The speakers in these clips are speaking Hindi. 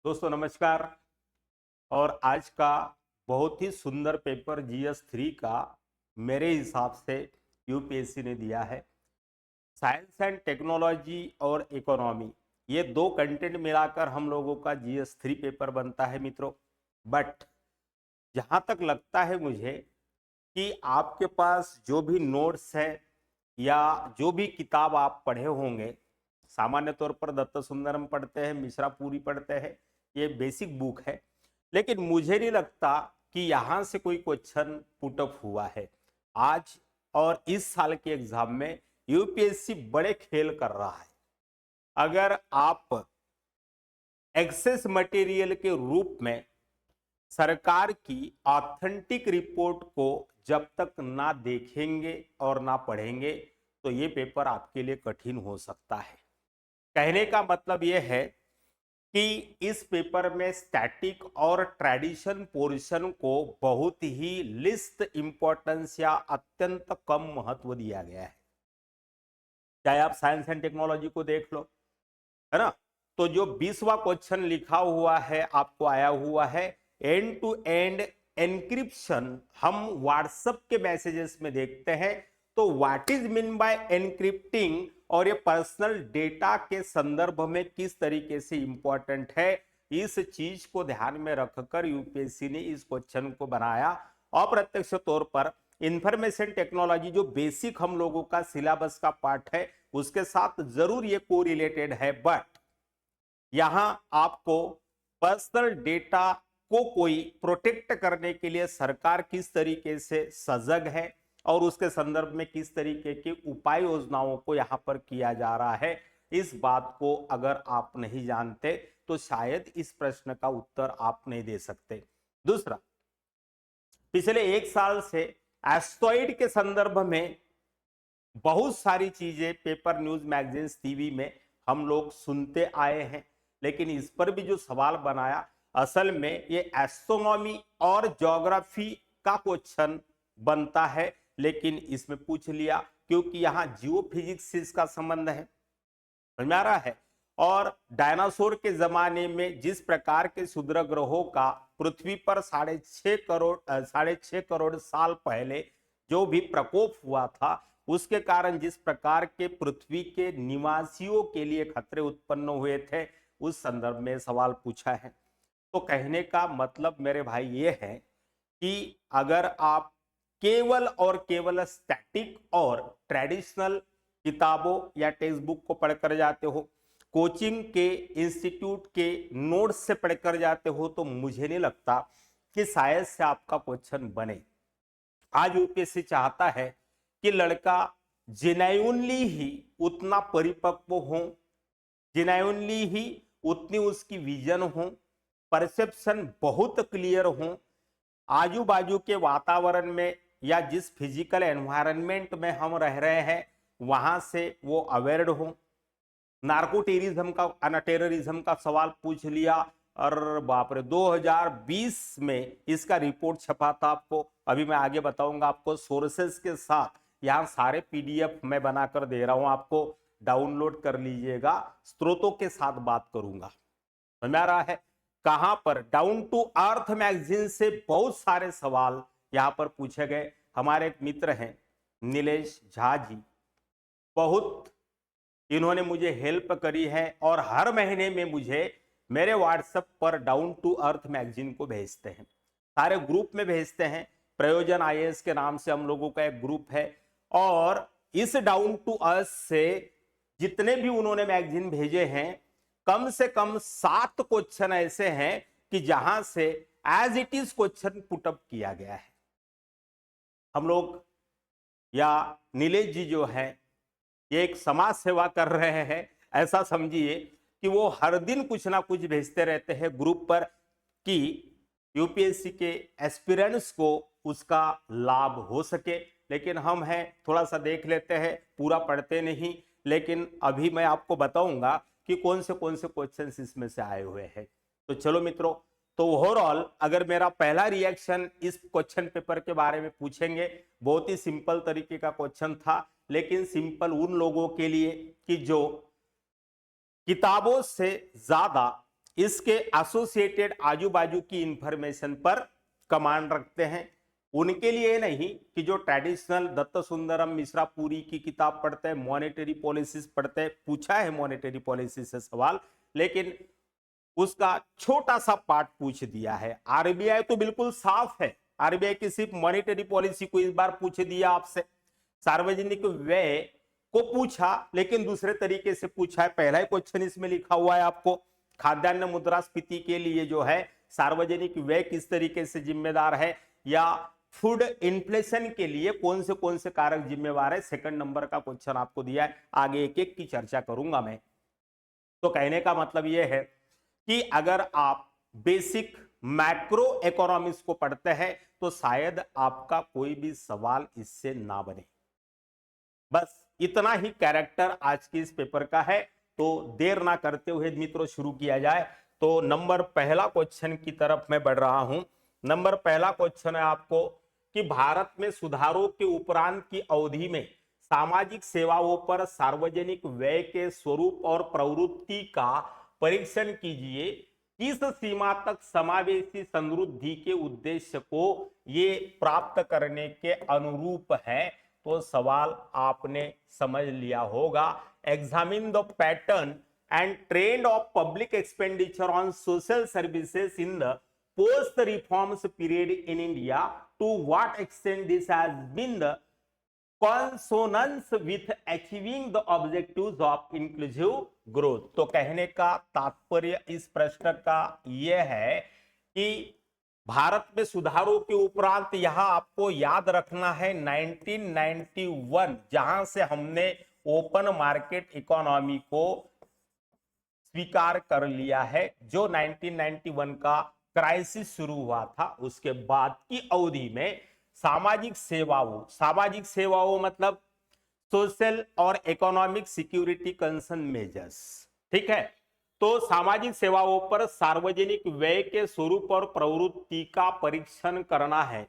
दोस्तों नमस्कार। और आज का बहुत ही सुंदर पेपर जीएस 3 का मेरे हिसाब से यूपीएससी ने दिया है। साइंस एंड टेक्नोलॉजी और इकोनॉमी, ये दो कंटेंट मिलाकर हम लोगों का जीएस 3 पेपर बनता है मित्रों। बट जहां तक लगता है मुझे कि आपके पास जो भी नोट्स है या जो भी किताब आप पढ़े होंगे, सामान्य तौर पर दत्त सुंदरम पढ़ते हैं, मिश्रा पूरी पढ़ते हैं, ये बेसिक बुक है। लेकिन मुझे नहीं लगता कि यहां से कोई क्वेश्चन पुटअप हुआ है आज। और इस साल के एग्जाम में यूपीएससी बड़े खेल कर रहा है। अगर आप एक्सेस मटेरियल के रूप में सरकार की ऑथेंटिक रिपोर्ट को जब तक ना देखेंगे और ना पढ़ेंगे तो ये पेपर आपके लिए कठिन हो सकता है। कहने का मतलब यह है कि इस पेपर में स्टैटिक और ट्रेडिशन पोर्शन को बहुत ही लिस्ट इंपॉर्टेंस या अत्यंत कम महत्व दिया गया है। चाहे आप साइंस एंड टेक्नोलॉजी को देख लो, है ना, तो जो 20वां क्वेश्चन लिखा हुआ है आपको आया हुआ है एंड टू एंड एनक्रिप्शन। हम व्हाट्सएप के मैसेजेस में देखते हैं तो व्हाट इज मीन बाय एनक्रिप्टिंग और ये पर्सनल डेटा के संदर्भ में किस तरीके से इंपॉर्टेंट है, इस चीज को ध्यान में रखकर यूपीएससी ने इस क्वेश्चन को बनाया। अप्रत्यक्ष तौर पर इंफॉर्मेशन टेक्नोलॉजी जो बेसिक हम लोगों का सिलेबस का पार्ट है उसके साथ जरूर ये कोरिलेटेड है, बट यहां आपको पर्सनल डेटा को कोई प्रोटेक्ट करने के लिए सरकार किस तरीके से सजग है और उसके संदर्भ में किस तरीके की उपाय योजनाओं को यहां पर किया जा रहा है, इस बात को अगर आप नहीं जानते तो शायद इस प्रश्न का उत्तर आप नहीं दे सकते। दूसरा, पिछले एक साल से एस्ट्रॉइड के संदर्भ में बहुत सारी चीजें पेपर, न्यूज, मैगजीन्स, टीवी में हम लोग सुनते आए हैं, लेकिन इस पर भी जो सवाल बनाया असल में ये एस्ट्रोनॉमी और ज्योग्राफी का क्वेश्चन बनता है, लेकिन इसमें पूछ लिया क्योंकि यहाँ जियो फिजिक्स से इसका संबंध है, समझ में आ रहा है। और डायनासोर के जमाने में जिस प्रकार के क्षुद्र ग्रहों का पृथ्वी पर 6.5 करोड़ साल पहले जो भी प्रकोप हुआ था उसके कारण जिस प्रकार के पृथ्वी के निवासियों के लिए खतरे उत्पन्न हुए थे, उस संदर्भ में सवाल पूछा है। तो कहने का मतलब मेरे भाई ये है कि अगर आप केवल और केवल स्टैटिक और ट्रेडिशनल किताबों या टेक्स्ट बुक को पढ़कर जाते हो, कोचिंग के इंस्टीट्यूट के नोट्स से पढ़कर जाते हो, तो मुझे नहीं लगता कि शायद से आपका क्वेश्चन बने। आज यूपीएससी चाहता है कि लड़का जेन्युइनली ही उतना परिपक्व हो, जेन्युइनली ही उतनी उसकी विजन हो, परसेप्शन बहुत क्लियर हो, आजू बाजू के वातावरण में या जिस फिजिकल एनवायरनमेंट में हम रह रहे हैं वहां से वो अवेयर्ड हो। नार्को टेररिज्म का सवाल पूछ लिया और बाप रे, 2020 में इसका रिपोर्ट छपा था। आपको अभी मैं आगे बताऊंगा आपको सोर्सेस के साथ, यहाँ सारे पीडीएफ मैं बनाकर दे रहा हूं, आपको डाउनलोड कर लीजिएगा, स्रोतों के साथ बात करूंगा। समझ में आ रहा है। कहां पर डाउन टू अर्थ मैगजीन से बहुत सारे सवाल यहां पर पूछे गए। हमारे एक मित्र हैं नीलेश झा जी, बहुत इन्होंने मुझे हेल्प करी है और हर महीने में मुझे मेरे व्हाट्सएप पर डाउन टू अर्थ मैगजीन को भेजते हैं, सारे ग्रुप में भेजते हैं। प्रयोजन आईएएस के नाम से हम लोगों का एक ग्रुप है और इस डाउन टू अर्थ से जितने भी उन्होंने मैगजीन भेजे हैं कम से कम 7 क्वेश्चन ऐसे हैं कि जहां से as it is question put up किया गया है। हम लोग या नीलेश जी जो है ये एक समाज सेवा कर रहे हैं, ऐसा समझिए कि वो हर दिन कुछ ना कुछ भेजते रहते हैं ग्रुप पर कि यूपीएससी के एस्पिरेंट्स को उसका लाभ हो सके। लेकिन हम हैं थोड़ा सा देख लेते हैं, पूरा पढ़ते नहीं, लेकिन अभी मैं आपको बताऊंगा कि कौन से क्वेश्चंस इसमें से आए हुए हैं। तो चलो मित्रों, तो ओवरऑल अगर मेरा पहला रिएक्शन इस क्वेश्चन पेपर के बारे में पूछेंगे, बहुत ही सिंपल तरीके का क्वेश्चन था, लेकिन सिंपल उन लोगों के लिए कि जो किताबों से ज्यादा इसके एसोसिएटेड आजू बाजू की इंफॉर्मेशन पर कमांड रखते हैं। उनके लिए नहीं कि जो ट्रेडिशनल दत्त सुंदरम मिश्रा पुरी की किताब पढ़ते हैं, मॉनेटरी पॉलिसीज पढ़ते हैं, पूछा है मॉनेटरी पॉलिसी से सवाल, लेकिन उसका छोटा सा पार्ट पूछ दिया है। आरबीआई तो बिल्कुल साफ है, आरबीआई की सिर्फ मॉनेटरी पॉलिसी को इस बार पूछ दिया आपसे। सार्वजनिक व्यय को पूछा लेकिन दूसरे तरीके से पूछा है। पहला ही क्वेश्चन इसमें लिखा हुआ है आपको, खाद्यान्न मुद्रास्फीति के लिए जो है सार्वजनिक व्यय किस तरीके से जिम्मेदार है, या फूड इन्फ्लेशन के लिए कौन से कारक जिम्मेवार है। सेकंड नंबर का क्वेश्चन आपको दिया है, आगे एक एक की चर्चा करूंगा मैं। तो कहने का मतलब यह है कि अगर आप बेसिक मैक्रो इकोनॉमिक्स को पढ़ते हैं तो शायद आपका कोई भी सवाल इससे ना बने। बस इतना ही कैरेक्टर आज के इस पेपर का है। तो देर ना करते हुए मित्रों शुरू किया जाए। तो नंबर पहला क्वेश्चन की तरफ मैं बढ़ रहा हूं। नंबर पहला क्वेश्चन है आपको कि भारत में सुधारों के उपरांत की अवधि में सामाजिक सेवाओं पर सार्वजनिक व्यय के स्वरूप और प्रवृत्ति का परीक्षण कीजिए। किस सीमा तक समावेशी समृद्धि के उद्देश्य को ये प्राप्त करने के अनुरूप है। तो सवाल आपने समझ लिया होगा। Examine the pattern and trend of public expenditure on social services in the post reforms period in India, to what extent this has been the consonance with achieving the objectives of inclusive growth। तो कहने का तात्पर्य इस प्रश्न का यह है कि भारत में सुधारों के उपरांत यहां आपको याद रखना है 1991, जहां से हमने ओपन मार्केट इकोनॉमी को स्वीकार कर लिया है। जो 1991 का क्राइसिस शुरू हुआ था उसके बाद की अवधि में सामाजिक सेवाओं मतलब सोशल और इकोनॉमिक सिक्योरिटी कंसर्न मेजर्स, ठीक है। तो सामाजिक सेवाओं पर सार्वजनिक व्यय के स्वरूप और प्रवृत्ति का परीक्षण करना है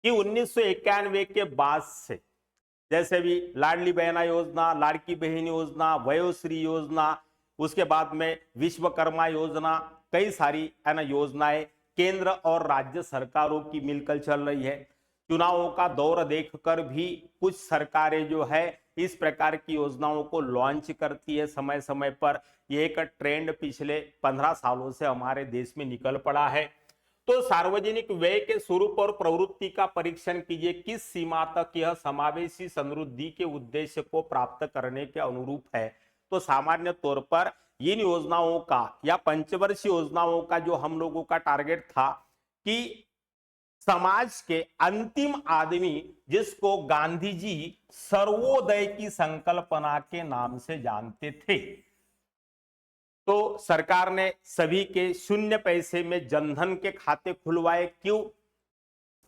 कि 1991 के बाद से, जैसे भी लाडली बहना योजना, लाड़की बहन योजना, वयोश्री योजना, उसके बाद में विश्वकर्मा योजना, कई सारी है ना योजनाएं केंद्र और राज्य सरकारों की मिलकर चल रही है। चुनावों का दौर देखकर भी कुछ सरकारें जो है इस प्रकार की योजनाओं को लॉन्च करती है समय समय पर। ये एक ट्रेंड पिछले 15 सालों से हमारे देश में निकल पड़ा है। तो सार्वजनिक व्यय के स्वरूप और प्रवृत्ति का परीक्षण कीजिए, किस सीमा तक यह समावेशी समृद्धि के उद्देश्य को प्राप्त करने के अनुरूप है। तो सामान्य तौर पर इन योजनाओं का या पंचवर्षीय योजनाओं का जो हम लोगों का टारगेट था कि समाज के अंतिम आदमी, जिसको गांधी जी सर्वोदय की संकल्पना के नाम से जानते थे, तो सरकार ने सभी के 0 पैसे में जनधन के खाते खुलवाए। क्यों?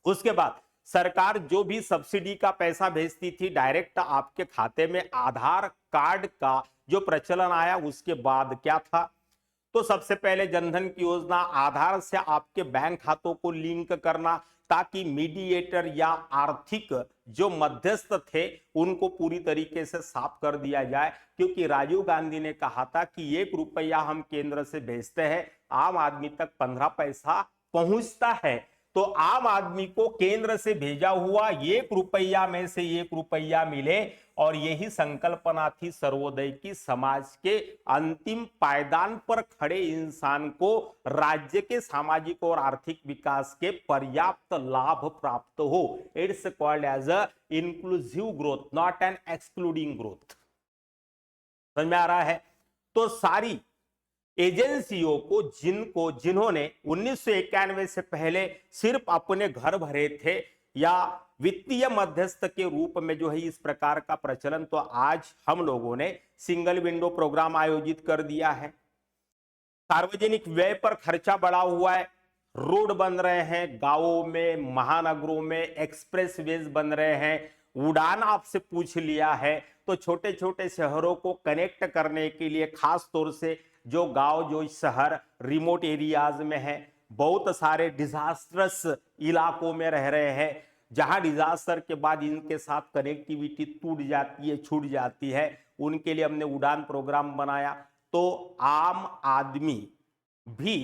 उसके बाद सरकार जो भी सब्सिडी का पैसा भेजती थी डायरेक्ट आपके खाते में, आधार कार्ड का जो प्रचलन आया उसके बाद क्या था, तो सबसे पहले जनधन की योजना आधार से आपके बैंक खातों को लिंक करना, ताकि मीडिएटर या आर्थिक जो मध्यस्थ थे उनको पूरी तरीके से साफ कर दिया जाए। क्योंकि राजीव गांधी ने कहा था कि 1 रुपया हम केंद्र से भेजते हैं, आम आदमी तक 15 पैसा पहुंचता है। तो आम आदमी को केंद्र से भेजा हुआ 1 रुपया में से 1 रुपया मिले, और यही संकल्पना थी सर्वोदय की। समाज के अंतिम पायदान पर खड़े इंसान को राज्य के सामाजिक और आर्थिक विकास के पर्याप्त लाभ प्राप्त हो। It's called as a inclusive growth, not an excluding growth. समझ में आ रहा है? तो सारी एजेंसियों को जिन्होंने 1991 से पहले सिर्फ अपने घर भरे थे या वित्तीय मध्यस्थ के रूप में जो है इस प्रकार का प्रचलन, तो आज हम लोगों ने सिंगल विंडो प्रोग्राम आयोजित कर दिया है। सार्वजनिक व्यय पर खर्चा बढ़ा हुआ है, रोड बन रहे हैं गांवों में, महानगरों में एक्सप्रेस वेज बन रहे हैं, उड़ान आपसे पूछ लिया है। तो छोटे छोटे शहरों को कनेक्ट करने के लिए, खास तौर से जो गांव जो शहर रिमोट एरियाज में है, बहुत सारे डिजास्टर्स इलाकों में रह रहे हैं, जहां डिजास्टर के बाद इनके साथ कनेक्टिविटी टूट जाती है, छूट जाती है, उनके लिए हमने उड़ान प्रोग्राम बनाया। तो तो आम आदमी भी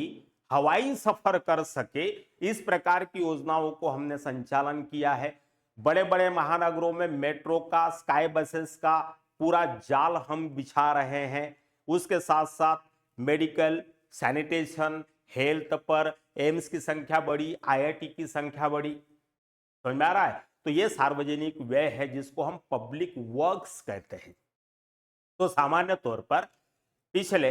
हवाई सफर कर सके, इस प्रकार की योजनाओं को हमने संचालन किया है। बड़े बड़े महानगरों में मेट्रो का, स्काई बसेस का पूरा जाल हम बिछा रहे हैं। उसके साथ साथ मेडिकल, सैनिटेशन, हेल्थ पर एम्स की संख्या बढ़ी, आईआईटी की संख्या बढ़ी। समझ में आ रहा है? तो ये सार्वजनिक व्यय है जिसको हम पब्लिक वर्क्स कहते हैं। तो सामान्य तौर पर पिछले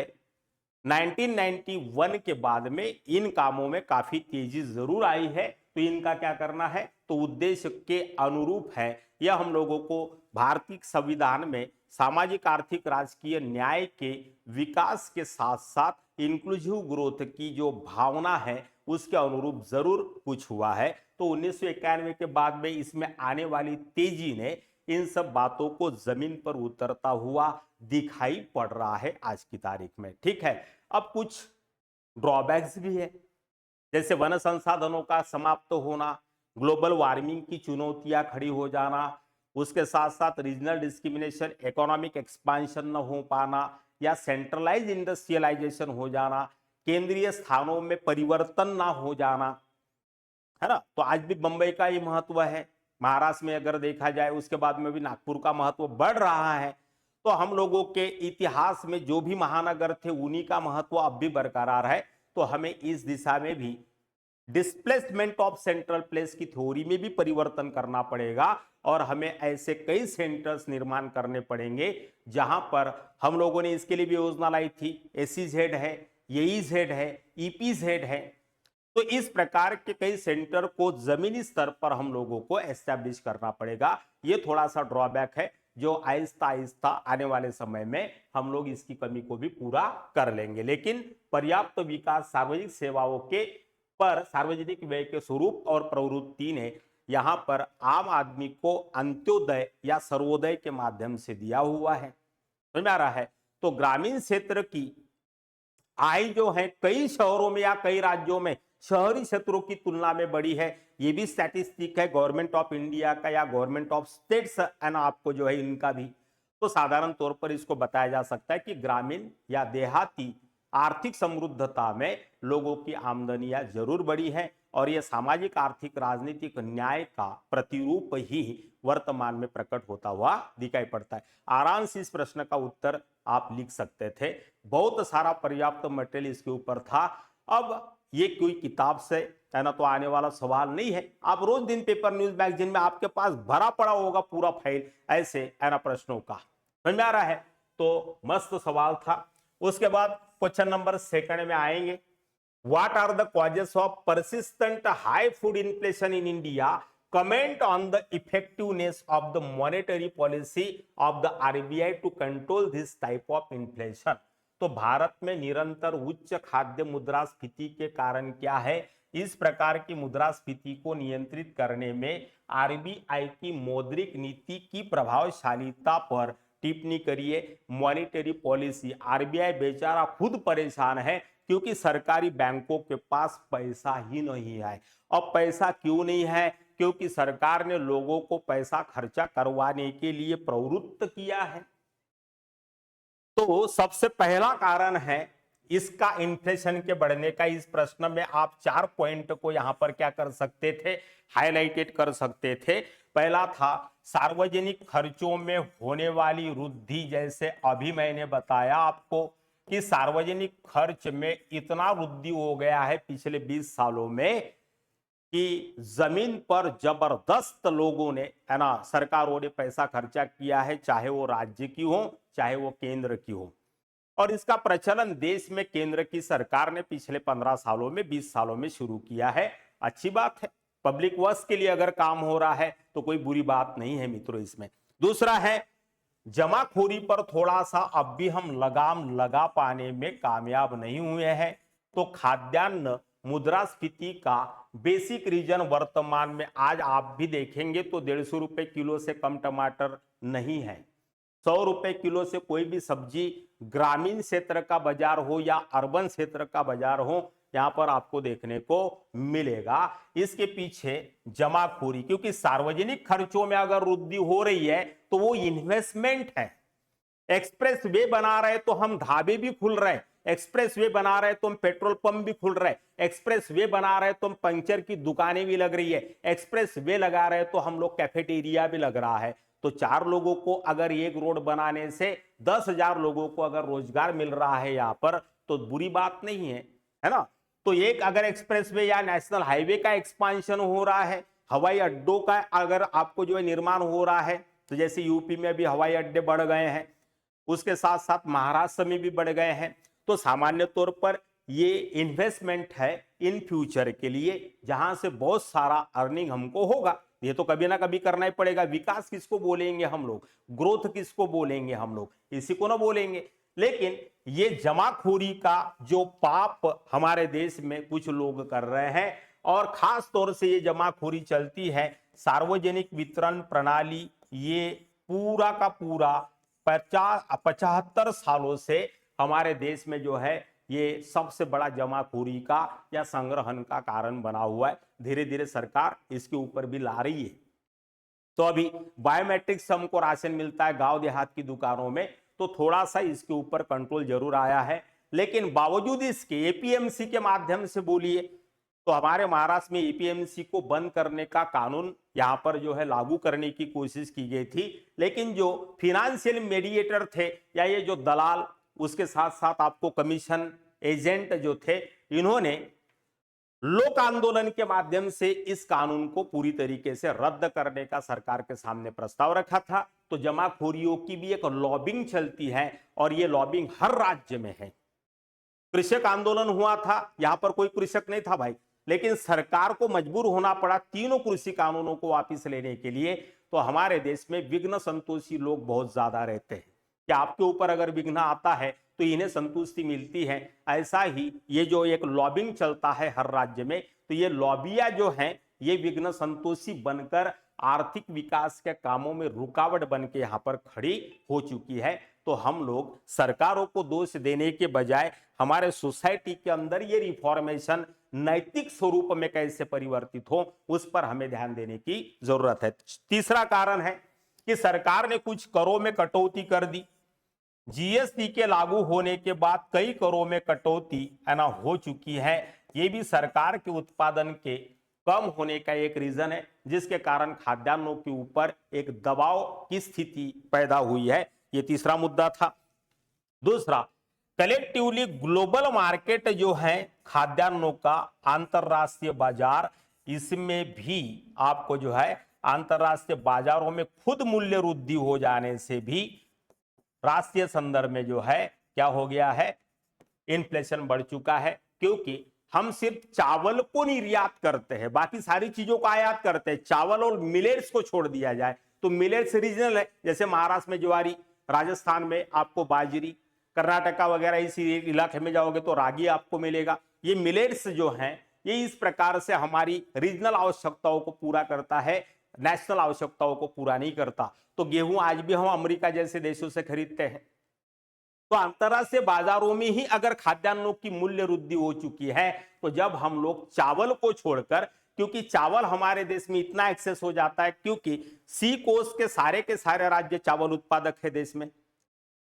1991 के बाद में इन कामों में काफी तेजी जरूर आई है। तो इनका क्या करना है, तो उद्देश्य के अनुरूप है। यह हम लोगों को भारतीय संविधान में सामाजिक, आर्थिक, राजकीय न्याय के विकास के साथ साथ इंक्लूसिव ग्रोथ की जो भावना है उसके अनुरूप जरूर कुछ हुआ है। तो 1991 के बाद में इसमें आने वाली तेजी ने इन सब बातों को जमीन पर उतरता हुआ दिखाई पड़ रहा है आज की तारीख में। ठीक है, अब कुछ ड्रॉबैक्स भी है, जैसे वन संसाधनों का समाप्त होना, ग्लोबल वार्मिंग की चुनौतियां खड़ी हो जाना, उसके साथ साथ रीजनल डिस्क्रिमिनेशन, इकोनॉमिक एक्सपांशन न हो पाना या सेंट्रलाइज इंडस्ट्रियलाइजेशन हो जाना, केंद्रीय स्थानों में परिवर्तन ना हो जाना, है ना। तो आज भी बंबई का ही महत्व है, महाराष्ट्र में अगर देखा जाए उसके बाद में भी नागपुर का महत्व बढ़ रहा है। तो हम लोगों के इतिहास में जो भी महानगर थे उन्हीं का महत्व अब भी बरकरार है। तो हमें इस दिशा में भी डिस्प्लेसमेंट ऑफ सेंट्रल प्लेस की थ्योरी में भी परिवर्तन करना पड़ेगा और हमें ऐसे कई सेंटर्स निर्माण करने पड़ेंगे जहां पर हम लोगों ने इसके लिए भी योजना लाई थी। एसीजेड है, येईजेड है, ईपीजेड है। तो इस प्रकार के कई सेंटर को जमीनी स्तर पर हम लोगों को एस्टैब्लिश करना पड़ेगा। ये थोड़ा सा ड्रॉबैक है जो आहिस्ता आहिस्ता आने वाले समय में हम लोग इसकी कमी को भी पूरा कर लेंगे। लेकिन पर्याप्त विकास सार्वजनिक सेवाओं के पर सार्वजनिक व्यय के स्वरूप और प्रवृत्ति ने यहां पर आम आदमी को अंत्योदय या सर्वोदय के माध्यम से दिया हुआ है। समझ में आ रहा है? तो ग्रामीण क्षेत्र की आय जो है कई शहरों में या कई राज्यों में शहरी क्षेत्रों की तुलना में बड़ी है। ये भी स्टैटिस्टिक है गवर्नमेंट ऑफ इंडिया का या गवर्नमेंट ऑफ स्टेट्स एंड आपको जो है इनका भी। तो साधारण तौर पर इसको बताया जा सकता है कि ग्रामीण या देहाती आर्थिक समृद्धता में लोगों की आमदनियां जरूर बढ़ी है और यह सामाजिक, आर्थिक, राजनीतिक न्याय का प्रतिरूप ही वर्तमान में प्रकट होता हुआ दिखाई पड़ता है। आराम से इस प्रश्न का उत्तर आप लिख सकते थे, बहुत सारा पर्याप्त मटेरियल इसके ऊपर था। अब ये कोई किताब से है ना तो आने वाला सवाल नहीं है। आप रोज दिन पेपर, न्यूज मैगजीन में आपके पास भरा पड़ा होगा पूरा फाइल ऐसे है ना प्रश्नों का। समझ में आ रहा है? तो मस्त सवाल था। उसके बाद क्वेश्चन नंबर 2 में आएंगे। What are the causes of persistent high food inflation in India? Comment on the effectiveness of the monetary policy of the RBI to control this type of inflation. तो भारत में निरंतर उच्च खाद्य मुद्रास्फीति के कारण क्या है? इस प्रकार की मुद्रास्फीति को नियंत्रित करने में आरबीआई की मौद्रिक नीति की प्रभावशालीता पर टिप्पणी करिए। मॉनेटरी पॉलिसी, आरबीआई बेचारा खुद परेशान है क्योंकि सरकारी बैंकों के पास पैसा ही नहीं है। अब पैसा क्यों नहीं है? क्योंकि सरकार ने लोगों को पैसा खर्चा करवाने के लिए प्रवृत्त किया है। तो सबसे पहला कारण है इसका इन्फ्लेशन के बढ़ने का। इस प्रश्न में आप 4 पॉइंट को यहां पर क्या कर सकते थे, हाईलाइटेड कर सकते थे। पहला था सार्वजनिक खर्चों में होने वाली वृद्धि। जैसे अभी मैंने बताया आपको कि सार्वजनिक खर्च में इतना वृद्धि हो गया है पिछले 20 सालों में कि जमीन पर जबरदस्त लोगों ने है ना सरकारों ने पैसा खर्चा किया है, चाहे वो राज्य की हो चाहे वो केंद्र की हो। और इसका प्रचलन देश में केंद्र की सरकार ने पिछले 15 सालों में, 20 सालों में शुरू किया है। अच्छी बात है, पब्लिक वर्क्स के लिए अगर काम हो रहा है तो कोई बुरी बात नहीं है मित्रों इसमें। दूसरा है जमाखोरी पर थोड़ा सा अब भी हम लगाम लगा पाने में कामयाब नहीं हुए हैं। तो खाद्यान्न मुद्रास्फीति का बेसिक रीजन वर्तमान में आज आप भी देखेंगे तो 150 रुपए किलो से कम टमाटर नहीं है। 100 रुपए किलो से कोई भी सब्जी ग्रामीण क्षेत्र का बाजार हो या अर्बन क्षेत्र का बाजार हो, यहां पर आपको देखने को मिलेगा। इसके पीछे जमाखोरी, क्योंकि सार्वजनिक खर्चों में अगर वृद्धि हो रही है तो वो इन्वेस्टमेंट है, एक्सप्रेस वे बना रहे तो हम ढाबे भी खुल रहे हैं, एक्सप्रेस वे बना रहे तो हम पेट्रोल पंप भी खुल रहे हैं, एक्सप्रेस वे बना रहे तो हम पंक्चर की दुकानें भी लग रही है, एक्सप्रेस वे लगा रहे तो हम लोग कैफेटेरिया भी लग रहा है। तो 4 लोगों को अगर एक रोड बनाने से 10,000 लोगों को अगर रोजगार मिल रहा है यहाँ पर, तो बुरी बात नहीं है ना। तो एक अगर एक्सप्रेसवे या नेशनल हाईवे का एक्सपांशन हो रहा है, हवाई अड्डों का अगर आपको जो है निर्माण हो रहा है, तो जैसे यूपी में भी हवाई अड्डे बढ़ गए हैं, उसके साथ साथ महाराष्ट्र में भी बढ़ गए हैं, तो सामान्य तौर पर ये इन्वेस्टमेंट है इन फ्यूचर के लिए, जहां से बहुत सारा अर्निंग हमको होगा। ये तो कभी ना कभी करना ही पड़ेगा। विकास किसको बोलेंगे हम लोग, ग्रोथ किसको बोलेंगे हम लोग, इसी को ना बोलेंगे। लेकिन ये जमाखोरी का जो पाप हमारे देश में कुछ लोग कर रहे हैं, और खास तौर से ये जमाखोरी चलती है सार्वजनिक वितरण प्रणाली, ये पूरा का पूरा 75 सालों से हमारे देश में जो है ये सबसे बड़ा जमाखोरी का या संग्रहण का कारण बना हुआ है। धीरे धीरे सरकार इसके ऊपर भी ला रही है। तो अभी बायोमेट्रिक्स हमको राशन मिलता है गांव देहात की दुकानों में, तो थोड़ा सा इसके ऊपर कंट्रोल जरूर आया है, लेकिन बावजूद इसके एपीएमसी के माध्यम से बोलिए, तो हमारे महाराष्ट्र में एपीएमसी को बंद करने का कानून यहां पर जो है लागू करने की कोशिश की गई थी, लेकिन जो फिनेंशियल मीडिएटर थे या ये जो दलाल, उसके साथ साथ आपको कमीशन एजेंट जो थे, इन्होंने लोक आंदोलन के माध्यम से इस कानून को पूरी तरीके से रद्द करने का सरकार के सामने प्रस्ताव रखा था। तो जमाखोरियों की भी एक लॉबिंग चलती है, और ये लॉबिंग हर राज्य में है। कृषक आंदोलन हुआ था, यहां पर कोई कृषक नहीं था भाई, लेकिन सरकार को मजबूर होना पड़ा तीनों कृषि कानूनों को वापस लेने के लिए। तो हमारे देश में विघ्न संतोषी लोग बहुत ज्यादा रहते हैं कि आपके ऊपर अगर विघ्न आता है तो इन्हें संतुष्टि मिलती है। ऐसा ही ये जो एक लॉबिंग चलता है हर राज्य में, तो ये लॉबिया जो हैं ये विघ्न संतोषी बनकर आर्थिक विकास के कामों में रुकावट बन के यहाँ पर खड़ी हो चुकी है। तो हम लोग सरकारों को दोष देने के बजाय हमारे सोसाइटी के अंदर ये रिफॉर्मेशन नैतिक स्वरूप में कैसे परिवर्तित हो, उस पर हमें ध्यान देने की जरूरत है। तीसरा कारण है कि सरकार ने कुछ करों में कटौती कर दी। जीएसटी के लागू होने के बाद कई करों में कटौती है ना हो चुकी है। ये भी सरकार के उत्पादन के कम होने का एक रीजन है, जिसके कारण खाद्यान्नों के ऊपर एक दबाव की स्थिति पैदा हुई है। ये तीसरा मुद्दा था। दूसरा, कलेक्टिवली ग्लोबल मार्केट जो है खाद्यान्नों का, अंतरराष्ट्रीय बाजार, इसमें भी आपको जो है अंतरराष्ट्रीय बाजारों में खुद मूल्य वृद्धि हो जाने से भी राष्ट्रीय संदर्भ में जो है क्या हो गया है, इन्फ्लेशन बढ़ चुका है। क्योंकि हम सिर्फ चावल को निर्यात करते हैं, बाकी सारी चीजों को आयात करते हैं। चावल और मिलेट्स को छोड़ दिया जाए तो मिलेट्स रीजनल है, जैसे महाराष्ट्र में ज्वारी, राजस्थान में आपको बाजरी, कर्नाटका वगैरह इसी इलाके में जाओगे तो रागी आपको मिलेगा। ये मिलेट्स जो हैं ये इस प्रकार से हमारी रीजनल आवश्यकताओं को पूरा करता है, नेशनल आवश्यकताओं को पूरा नहीं करता। तो गेहूं आज भी हम अमेरिका जैसे देशों से खरीदते हैं। तो अंतरराष्ट्रीय बाजारों में ही अगर खाद्यान्नों की मूल्य वृद्धि हो चुकी है, तो जब हम लोग चावल को छोड़कर, क्योंकि चावल हमारे देश में इतना एक्सेस हो जाता है, क्योंकि सी कोस्ट के सारे राज्य चावल उत्पादक है देश में,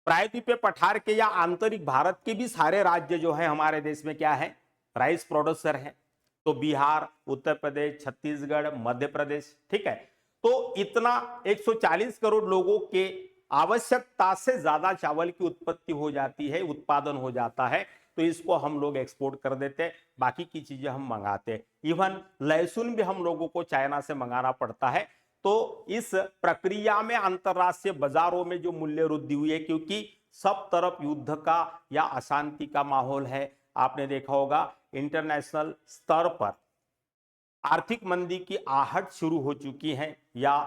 प्रायद्वीपीय पठार के या आंतरिक भारत के भी सारे राज्य जो है हमारे देश में क्या है, राइस प्रोड्यूसर है। तो बिहार, उत्तर प्रदेश, छत्तीसगढ़, मध्य प्रदेश, ठीक है। तो इतना 140 करोड़ लोगों के आवश्यकता से ज्यादा चावल की उत्पत्ति हो जाती है, उत्पादन हो जाता है। तो इसको हम लोग एक्सपोर्ट कर देते हैं, बाकी की चीजें हम मंगाते हैं। इवन लहसुन भी हम लोगों को चाइना से मंगाना पड़ता है। तो इस प्रक्रिया में अंतरराष्ट्रीय बाजारों में जो मूल्य वृद्धि हुई है, क्योंकि सब तरफ युद्ध का या अशांति का माहौल है। आपने देखा होगा इंटरनेशनल स्तर पर आर्थिक मंदी की आहट शुरू हो चुकी है, या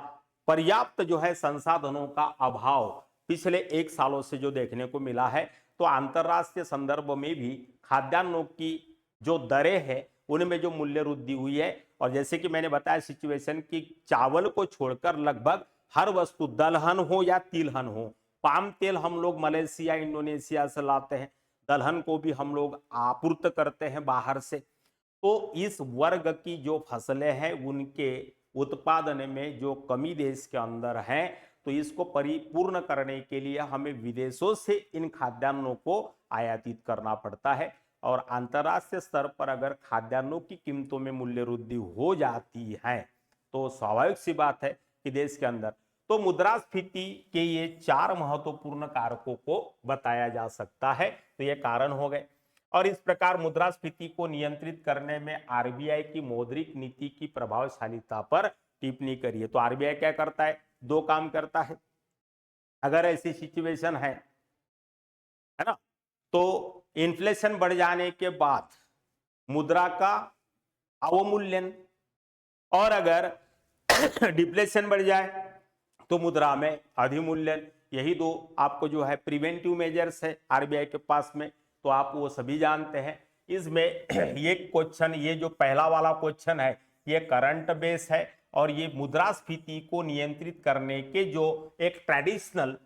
पर्याप्त जो है संसाधनों का अभाव पिछले 1 सालों से जो देखने को मिला है। तो अंतरराष्ट्रीय संदर्भ में भी खाद्यान्नों की जो दरें हैं उनमें जो मूल्य वृद्धि हुई है, और जैसे कि मैंने बताया सिचुएशन की, चावल को छोड़कर लगभग हर वस्तु, दलहन हो या तिलहन हो, पाम तेल हम लोग मलेशिया, इंडोनेशिया से लाते हैं, दलहन को भी हम लोग आपूर्त करते हैं बाहर से। तो इस वर्ग की जो फसलें हैं उनके उत्पादन में जो कमी देश के अंदर है, तो इसको परिपूर्ण करने के लिए हमें विदेशों से इन खाद्यान्नों को आयातित करना पड़ता है। और अंतर्राष्ट्रीय स्तर पर अगर खाद्यान्नों की कीमतों में मूल्य वृद्धि हो जाती है तो स्वाभाविक सी बात है कि देश के अंदर तो मुद्रास्फीति के ये 4 महत्वपूर्ण कारकों को बताया जा सकता है। तो ये कारण हो गए। और इस प्रकार मुद्रास्फीति को नियंत्रित करने में आरबीआई की मौद्रिक नीति की प्रभावशालीता पर टिप्पणी करिए। तो आरबीआई क्या करता है? 2 काम करता है। अगर ऐसी सिचुएशन है ना, तो इन्फ्लेशन बढ़ जाने के बाद मुद्रा का अवमूल्यन, और अगर डिप्लेशन बढ़ जाए तो मुद्रा में अधिमूल्यन। यही 2 आपको जो है प्रिवेंटिव मेजर्स है आरबीआई के पास में, तो आप वो सभी जानते हैं। इसमें ये क्वेश्चन, ये जो पहला वाला क्वेश्चन है, ये करंट बेस है और ये मुद्रास्फीति को नियंत्रित करने के जो एक ट्रेडिशनल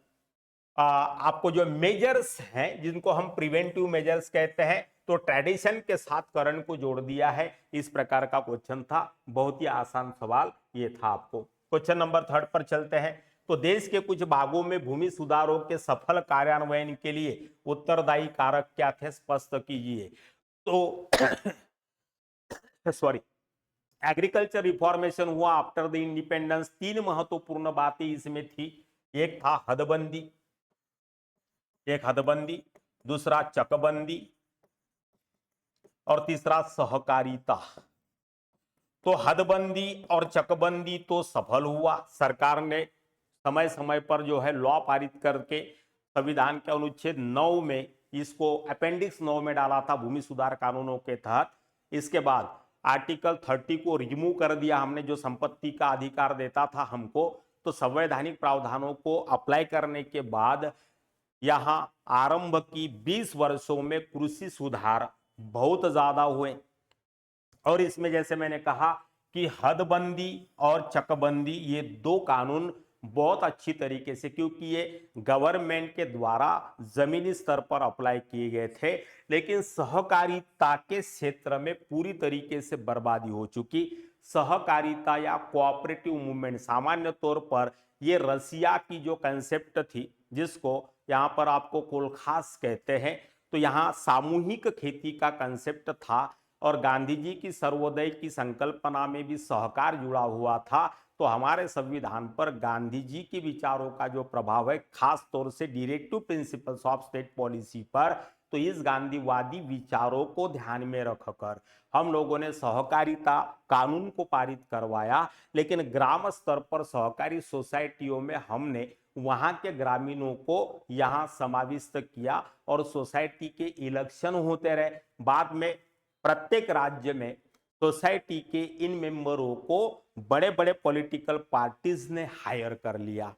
आपको जो मेजर्स हैं जिनको हम प्रिवेंटिव मेजर्स कहते हैं, तो ट्रेडिशन के साथ करंट को जोड़ दिया है। इस प्रकार का क्वेश्चन था, बहुत ही आसान सवाल ये था। आपको क्वेश्चन नंबर 3 पर चलते हैं। तो देश के कुछ भागों में भूमि सुधारों के सफल कार्यान्वयन के लिए उत्तरदायी कारक क्या थे, स्पष्ट कीजिए। तो सॉरी, एग्रीकल्चर रिफॉर्मेशन हुआ आफ्टर द इंडिपेंडेंस। 3 महत्वपूर्ण बातें इसमें थी। एक था हदबंदी, दूसरा चकबंदी और तीसरा सहकारिता। तो हदबंदी और चकबंदी तो सफल हुआ। सरकार ने समय समय पर जो है लॉ पारित करके संविधान के अनुच्छेद 9 में इसको अपेंडिक्स 9 में डाला था भूमि सुधार कानूनों के तहत। इसके बाद आर्टिकल 30 को रिमूव कर दिया हमने, जो संपत्ति का अधिकार देता था हमको। तो संवैधानिक प्रावधानों को अप्लाई करने के बाद यहां आरंभ की 20 वर्षों में कृषि सुधार बहुत ज्यादा हुए। और इसमें जैसे मैंने कहा कि हदबंदी और चकबंदी ये 2 कानून बहुत अच्छी तरीके से, क्योंकि ये गवर्नमेंट के द्वारा जमीनी स्तर पर अप्लाई किए गए थे, लेकिन सहकारिता के क्षेत्र में पूरी तरीके से बर्बादी हो चुकी। सहकारिता या कोऑपरेटिव मूवमेंट, सामान्य तौर पर ये रसिया की जो कंसेप्ट थी, जिसको यहाँ पर आपको कोलखास कहते हैं, तो यहाँ सामूहिक खेती का कंसेप्ट था। और गांधी जी की सर्वोदय की संकल्पना में भी सहकार जुड़ा हुआ था। तो हमारे संविधान पर गांधी जी के विचारों का जो प्रभाव है, खास तौर से directive principles of state policy पर, तो इस गांधीवादी विचारों को ध्यान में रखकर हम लोगों ने सहकारिता कानून को पारित करवाया। लेकिन ग्राम स्तर पर सहकारी सोसाइटियों में हमने वहां के ग्रामीणों को यहां समाविष्ट किया और सोसाइटी के इलेक्शन होते रहे। बाद में प्रत्येक राज्य में सोसाइटी के इन मेंबरों को बड़े बड़े पॉलिटिकल पार्टीज ने हायर कर लिया।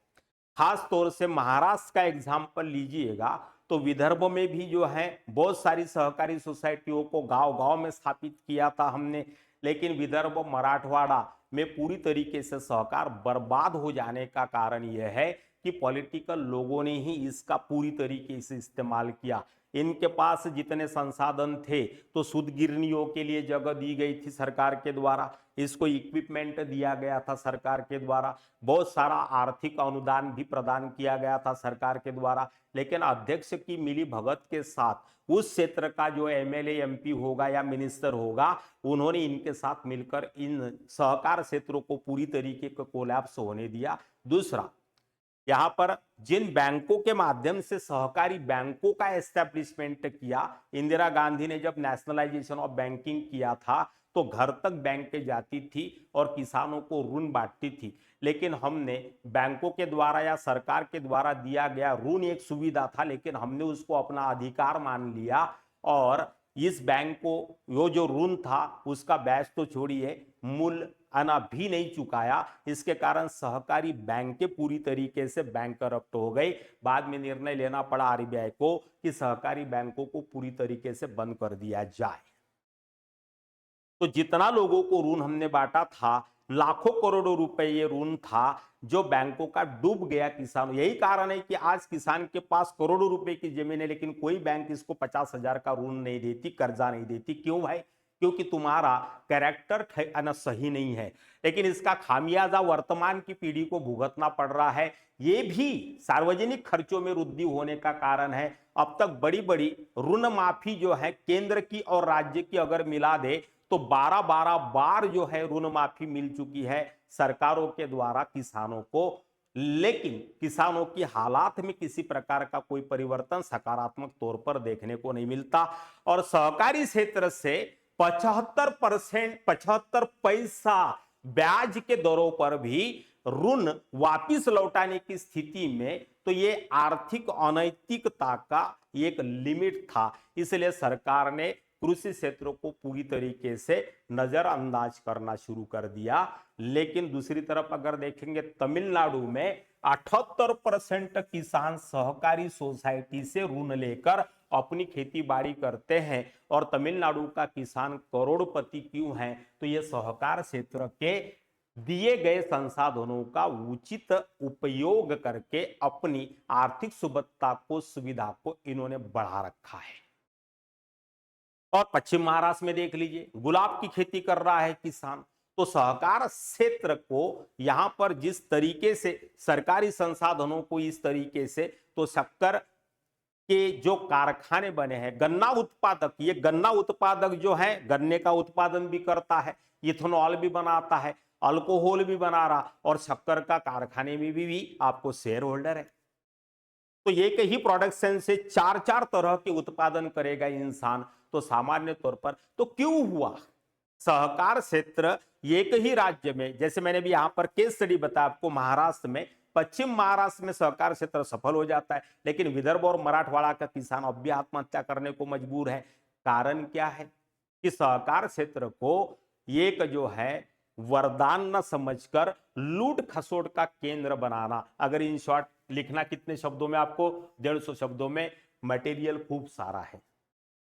खास तौर से महाराष्ट्र का एग्जाम्पल लीजिएगा तो विदर्भ में भी जो है बहुत सारी सहकारी सोसाइटियों को गांव गांव में स्थापित किया था हमने। लेकिन विदर्भ मराठवाड़ा में पूरी तरीके से सहकार बर्बाद हो जाने का कारण यह है कि पॉलिटिकल लोगों ने ही इसका पूरी तरीके से इस्तेमाल किया। इनके पास जितने संसाधन थे, तो शुद्ध गिरनियों के लिए जगह दी गई थी सरकार के द्वारा, इसको इक्विपमेंट दिया गया था सरकार के द्वारा, बहुत सारा आर्थिक अनुदान भी प्रदान किया गया था सरकार के द्वारा। लेकिन अध्यक्ष की मिली भगत के साथ उस क्षेत्र का जो एमएलए एमपी होगा या मिनिस्टर होगा, उन्होंने इनके साथ मिलकर इन सहकार क्षेत्रों को पूरी तरीके का कोलैप्स होने दिया। दूसरा, यहाँ पर जिन बैंकों के माध्यम से सहकारी बैंकों का एस्टेब्लिशमेंट किया, इंदिरा गांधी ने जब नेशनलाइजेशन ऑफ बैंकिंग किया था तो घर तक बैंकें जाती थी और किसानों को ऋण बांटती थी। लेकिन हमने बैंकों के द्वारा या सरकार के द्वारा दिया गया ऋण एक सुविधा था, लेकिन हमने उसको अपना अधिकार मान लिया और इस बैंक को वो जो ऋण था उसका ब्याज तो छोड़िए, मूल आना भी नहीं चुकाया। इसके कारण सहकारी बैंकें पूरी तरीके से बैंकरप्ट हो गई। बाद में निर्णय लेना पड़ा आरबीआई को कि सहकारी बैंकों को पूरी तरीके से बंद कर दिया जाए। तो जितना लोगों को ऋण हमने बांटा था, लाखों करोड़ों रुपए ये ऋण था जो बैंकों का डूब गया किसान। यही कारण है कि आज किसान के पास करोड़ों रुपए की जमीन है, लेकिन कोई बैंक इसको 50,000 का ऋण नहीं देती, कर्जा नहीं देती। क्यों भाई? क्योंकि तुम्हारा कैरेक्टर सही नहीं है। लेकिन इसका खामियाजा वर्तमान की पीढ़ी को भुगतना पड़ रहा है। ये भी सार्वजनिक खर्चों में वृद्धि होने का कारण है। अब तक बड़ी बड़ी ऋण माफी जो है केंद्र की और राज्य की अगर मिला दे तो 12-12 बार जो है ऋण माफी मिल चुकी है सरकारों के द्वारा किसानों को। लेकिन किसानों की हालात में किसी प्रकार का कोई परिवर्तन सकारात्मक तौर पर देखने को नहीं मिलता। और सहकारी क्षेत्र से 75%, 75 पैसा ब्याज के दरों पर भी ऋण वापिस लौटाने की स्थिति में, तो ये आर्थिक अनैतिकता का एक लिमिट था। इसलिए सरकार ने कृषि क्षेत्र को पूरी तरीके से नजरअंदाज करना शुरू कर दिया। लेकिन दूसरी तरफ अगर देखेंगे तमिलनाडु में 78% किसान सहकारी सोसाइटी से ऋण लेकर अपनी खेती बाड़ी करते हैं। और तमिलनाडु का किसान करोड़पति क्यों है? तो ये सहकार क्षेत्र के दिए गए संसाधनों का उचित उपयोग करके अपनी आर्थिक सुबत्ता को, सुविधा को इन्होंने बढ़ा रखा है। और पश्चिम महाराष्ट्र में देख लीजिए, गुलाब की खेती कर रहा है किसान। तो सहकार क्षेत्र को यहां पर जिस तरीके से सरकारी संसाधनों को इस तरीके से, तो शक्कर के जो कारखाने बने हैं, गन्ना उत्पादक, ये गन्ना उत्पादक जो है गन्ने का उत्पादन भी करता है, इथेनॉल भी बनाता है, अल्कोहल भी बना रहा, और शक्कर का कारखाने में भी आपको शेयर होल्डर है। तो एक ही प्रोडक्शन से चार चार तरह के उत्पादन करेगा इंसान। तो सामान्य तौर पर तो क्यों हुआ सहकार क्षेत्र एक ही राज्य में, जैसे मैंने भी यहां पर केस स्टडी बताया आपको, महाराष्ट्र में, पश्चिम महाराष्ट्र में सहकार क्षेत्र सफल हो जाता है, लेकिन विदर्भ और मराठवाड़ा का किसान अब भी आत्महत्या करने को मजबूर है। कारण क्या है कि सहकार क्षेत्र को एक जो है वरदान न समझकर लूट खसोट का केंद्र बनाना। अगर इन शॉर्ट लिखना कितने शब्दों में, आपको 150 शब्दों में, मटेरियल खूब सारा है।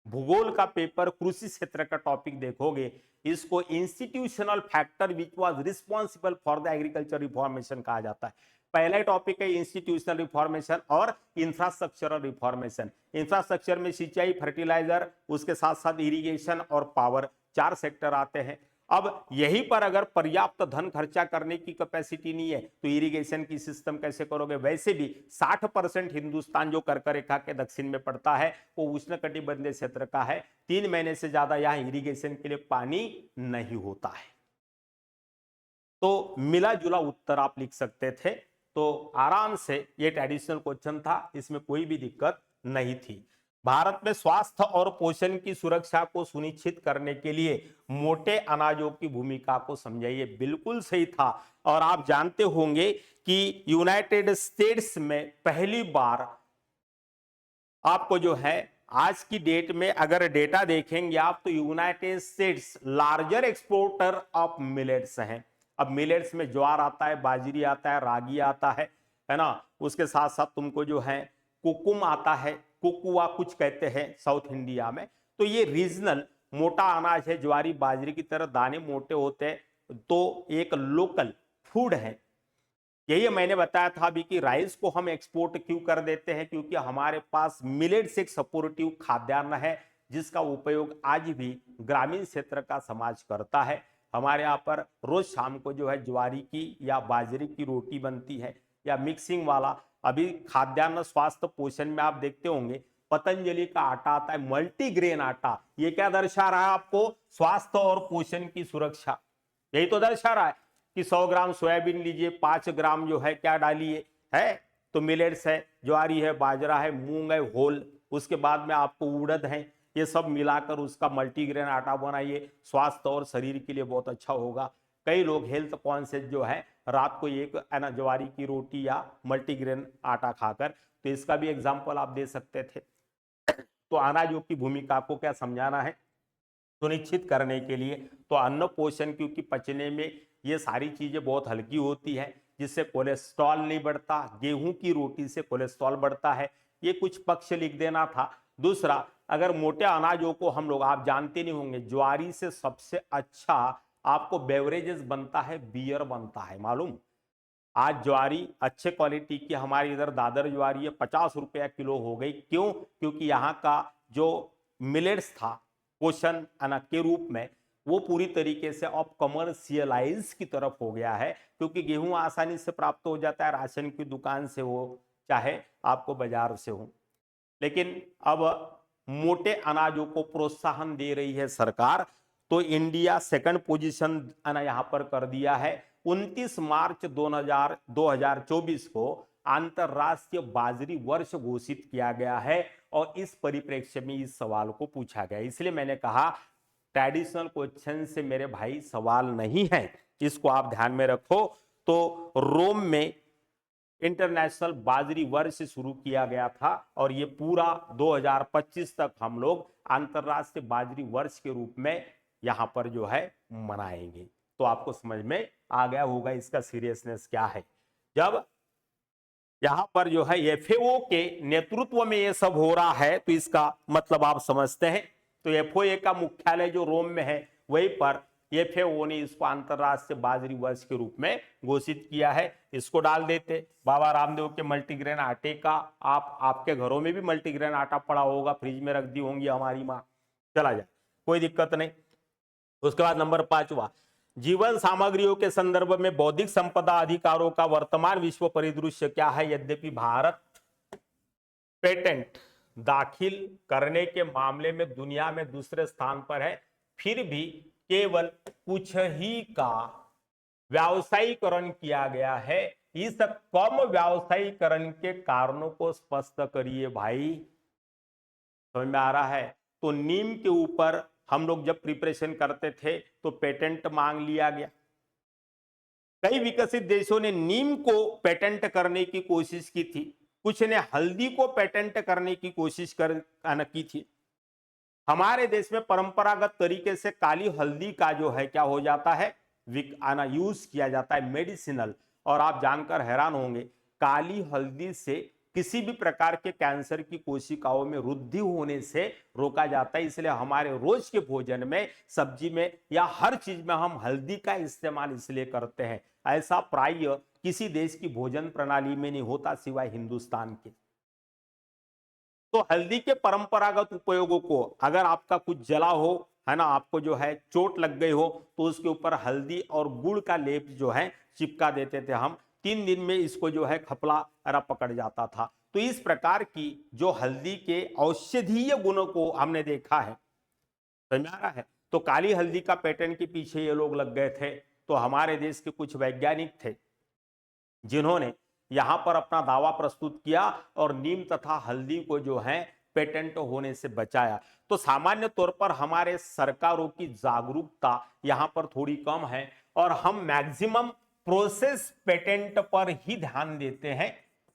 भूगोल का पेपर कृषि क्षेत्र का टॉपिक देखोगे, इसको institutional factor which was responsible for the agriculture reformation कहा जाता है। पहला टॉपिक है इंस्टीट्यूशनल रिफॉर्मेशन और इंफ्रास्ट्रक्चरल रिफॉर्मेशन। इंफ्रास्ट्रक्चर में सिंचाई, फर्टिलाइजर, उसके साथ साथ इरिगेशन और पावर, 4 सेक्टर आते हैं। अब यहीं पर अगर पर्याप्त धन खर्चा करने की कैपेसिटी नहीं है तो इरिगेशन की सिस्टम कैसे करोगे? वैसे भी 60% हिंदुस्तान जो कर्क रेखा के दक्षिण में पड़ता है वो उष्णकटिबंधीय क्षेत्र का है। 3 महीने से ज्यादा यहां इरिगेशन के लिए पानी नहीं होता है। तो मिला जुला उत्तर आप लिख सकते थे। तो आराम से ये ट्रेडिशनल क्वेश्चन था, इसमें कोई भी दिक्कत नहीं थी। भारत में स्वास्थ्य और पोषण की सुरक्षा को सुनिश्चित करने के लिए मोटे अनाजों की भूमिका को समझाइए। बिल्कुल सही था। और आप जानते होंगे कि यूनाइटेड स्टेट्स में पहली बार आपको जो है आज की डेट में अगर डेटा देखेंगे आप, तो United states larger exporter of millets हैं। अब मिलेट्स में ज्वार आता है, बाजरी आता है, रागी आता है ना। उसके साथ साथ तुमको जो है कुकुम आता है, कुकुआ कुछ कहते हैं साउथ इंडिया में। तो ये रीजनल मोटा अनाज है, ज्वारी बाजरी की तरह दाने मोटे होते हैं। तो एक लोकल फूड है। यही मैंने बताया था अभी कि राइस को हम एक्सपोर्ट क्यों कर देते हैं, क्योंकि हमारे पास मिलेट्स एक सपोर्टिव खाद्यान्न है जिसका उपयोग आज भी ग्रामीण क्षेत्र का समाज करता है। हमारे यहाँ पर रोज शाम को जो है ज्वारी की या बाजरे की रोटी बनती है या मिक्सिंग वाला। अभी खाद्यान्न स्वास्थ्य पोषण में आप देखते होंगे पतंजलि का आटा आता है, मल्टीग्रेन आटा। ये क्या दर्शा रहा है आपको? स्वास्थ्य और पोषण की सुरक्षा। यही तो दर्शा रहा है कि 100 ग्राम सोयाबीन लीजिए, 5 ग्राम जो है क्या डालिए, है तो मिलेट्स है, ज्वारी है, बाजरा है, मूंग है होल, उसके बाद में आपको उड़द है। ये सब मिलाकर उसका मल्टीग्रेन आटा बनाइए, स्वास्थ्य और शरीर के लिए बहुत अच्छा होगा। कई लोग हेल्थ कॉन्शियस जो है रात को एक ज्वारी की रोटी या मल्टीग्रेन आटा खाकर, तो इसका भी एग्जाम्पल आप दे सकते थे। तो अनाजों की भूमिका को क्या समझाना है सुनिश्चित करने के लिए? तो अन्न पोषण, क्योंकि पचने में ये सारी चीजें बहुत हल्की होती है, जिससे कोलेस्ट्रॉल नहीं बढ़ता। गेहूं की रोटी से कोलेस्ट्रॉल बढ़ता है। ये कुछ पक्ष लिख देना था। दूसरा, अगर मोटे अनाजों को हम लोग, आप जानते नहीं होंगे, ज्वारी से सबसे अच्छा आपको बेवरेजेस बनता है, बियर बनता है, मालूम? आज ज्वारी अच्छे क्वालिटी की हमारी इधर दादर ज्वारी है, 50 रुपया किलो हो गई। क्यों? क्योंकि यहाँ का जो मिलेट्स था क्वेश्चन के रूप में वो पूरी तरीके से अब कमर्शियलाइज की तरफ हो गया है, क्योंकि गेहूं आसानी से प्राप्त हो जाता है, राशन की दुकान से हो चाहे आपको बाजार से हो। लेकिन अब मोटे अनाजों को प्रोत्साहन दे रही है सरकार, तो इंडिया सेकंड पोजीशन यहां पर कर दिया है। 29 मार्च 2024 को अंतरराष्ट्रीय बाजरी वर्ष घोषित किया गया है और इस परिप्रेक्ष्य में इस सवाल को पूछा गया। इसलिए मैंने कहा ट्रेडिशनल क्वेश्चन से मेरे भाई सवाल नहीं है, इसको आप ध्यान में रखो। तो रोम में इंटरनेशनल बाजरी वर्ष शुरू किया गया था और ये पूरा 2025 तक हम लोग अंतरराष्ट्रीय बाजरी वर्ष के रूप में यहां पर जो है मनाएंगे। तो आपको समझ में आ गया होगा इसका सीरियसनेस क्या है। जब यहां पर जो है एफएओ के नेतृत्व में ये सब हो रहा है तो इसका मतलब आप समझते हैं। तो एफओए का मुख्यालय जो रोम में है वहीं पर एफएओ ने इसको अंतरराष्ट्रीय बाजरी वर्ष के रूप में घोषित किया है। इसको डाल देते बाबा रामदेव के मल्टीग्रेन आटे का, आपके घरों में भी मल्टीग्रेन आटा पड़ा होगा, फ्रिज में रख दी होंगी हमारी माँ, चला जाए कोई दिक्कत नहीं। उसके बाद नंबर 5वां, जीवन सामग्रियों के संदर्भ में बौद्धिक संपदा अधिकारों का वर्तमान विश्व परिदृश्य क्या है। यद्यपि भारत पेटेंट दाखिल करने के मामले में दुनिया में दूसरे स्थान पर है, फिर भी केवल कुछ ही का व्यावसायीकरण किया गया है। इस कम व्यावसायीकरण के कारणों को स्पष्ट करिए भाई, समझ में आ रहा है। तो नीम के ऊपर हम लोग जब प्रिपरेशन करते थे तो पेटेंट मांग लिया गया। कई विकसित देशों ने नीम को पेटेंट करने की कोशिश की थी, कुछ ने हल्दी को पेटेंट करने की कोशिश की थी। हमारे देश में परंपरागत तरीके से काली हल्दी का जो है क्या हो जाता है, यूज किया जाता है मेडिसिनल। और आप जानकर हैरान होंगे, काली हल्दी से किसी भी प्रकार के कैंसर की कोशिकाओं में वृद्धि होने से रोका जाता है। इसलिए हमारे रोज के भोजन में, सब्जी में या हर चीज में हम हल्दी का इस्तेमाल इसलिए करते हैं। ऐसा प्राय किसी देश की भोजन प्रणाली में नहीं होता सिवाय हिंदुस्तान के। तो हल्दी के परंपरागत उपयोगों को, अगर आपका कुछ जला हो है ना, आपको जो है चोट लग गई हो, तो उसके ऊपर हल्दी और गुड़ का लेप जो है चिपका देते थे हम। 3 दिन में इसको जो है खपला पकड़ जाता था। तो इस प्रकार की जो हल्दी के औषधीय गुणों को हमने देखा है, समझ आ रहा है। तो काली हल्दी का पेटेंट के पीछे ये लोग लग गए थे। तो हमारे देश के कुछ वैज्ञानिक थे जिन्होंने यहां पर अपना दावा प्रस्तुत किया और नीम तथा हल्दी को जो है पेटेंट होने से बचाया। तो सामान्य तौर पर हमारे सरकारों की जागरूकता यहां पर थोड़ी कम है और हम मैक्सिमम प्रोसेस पेटेंट पर ही ध्यान देते हैं।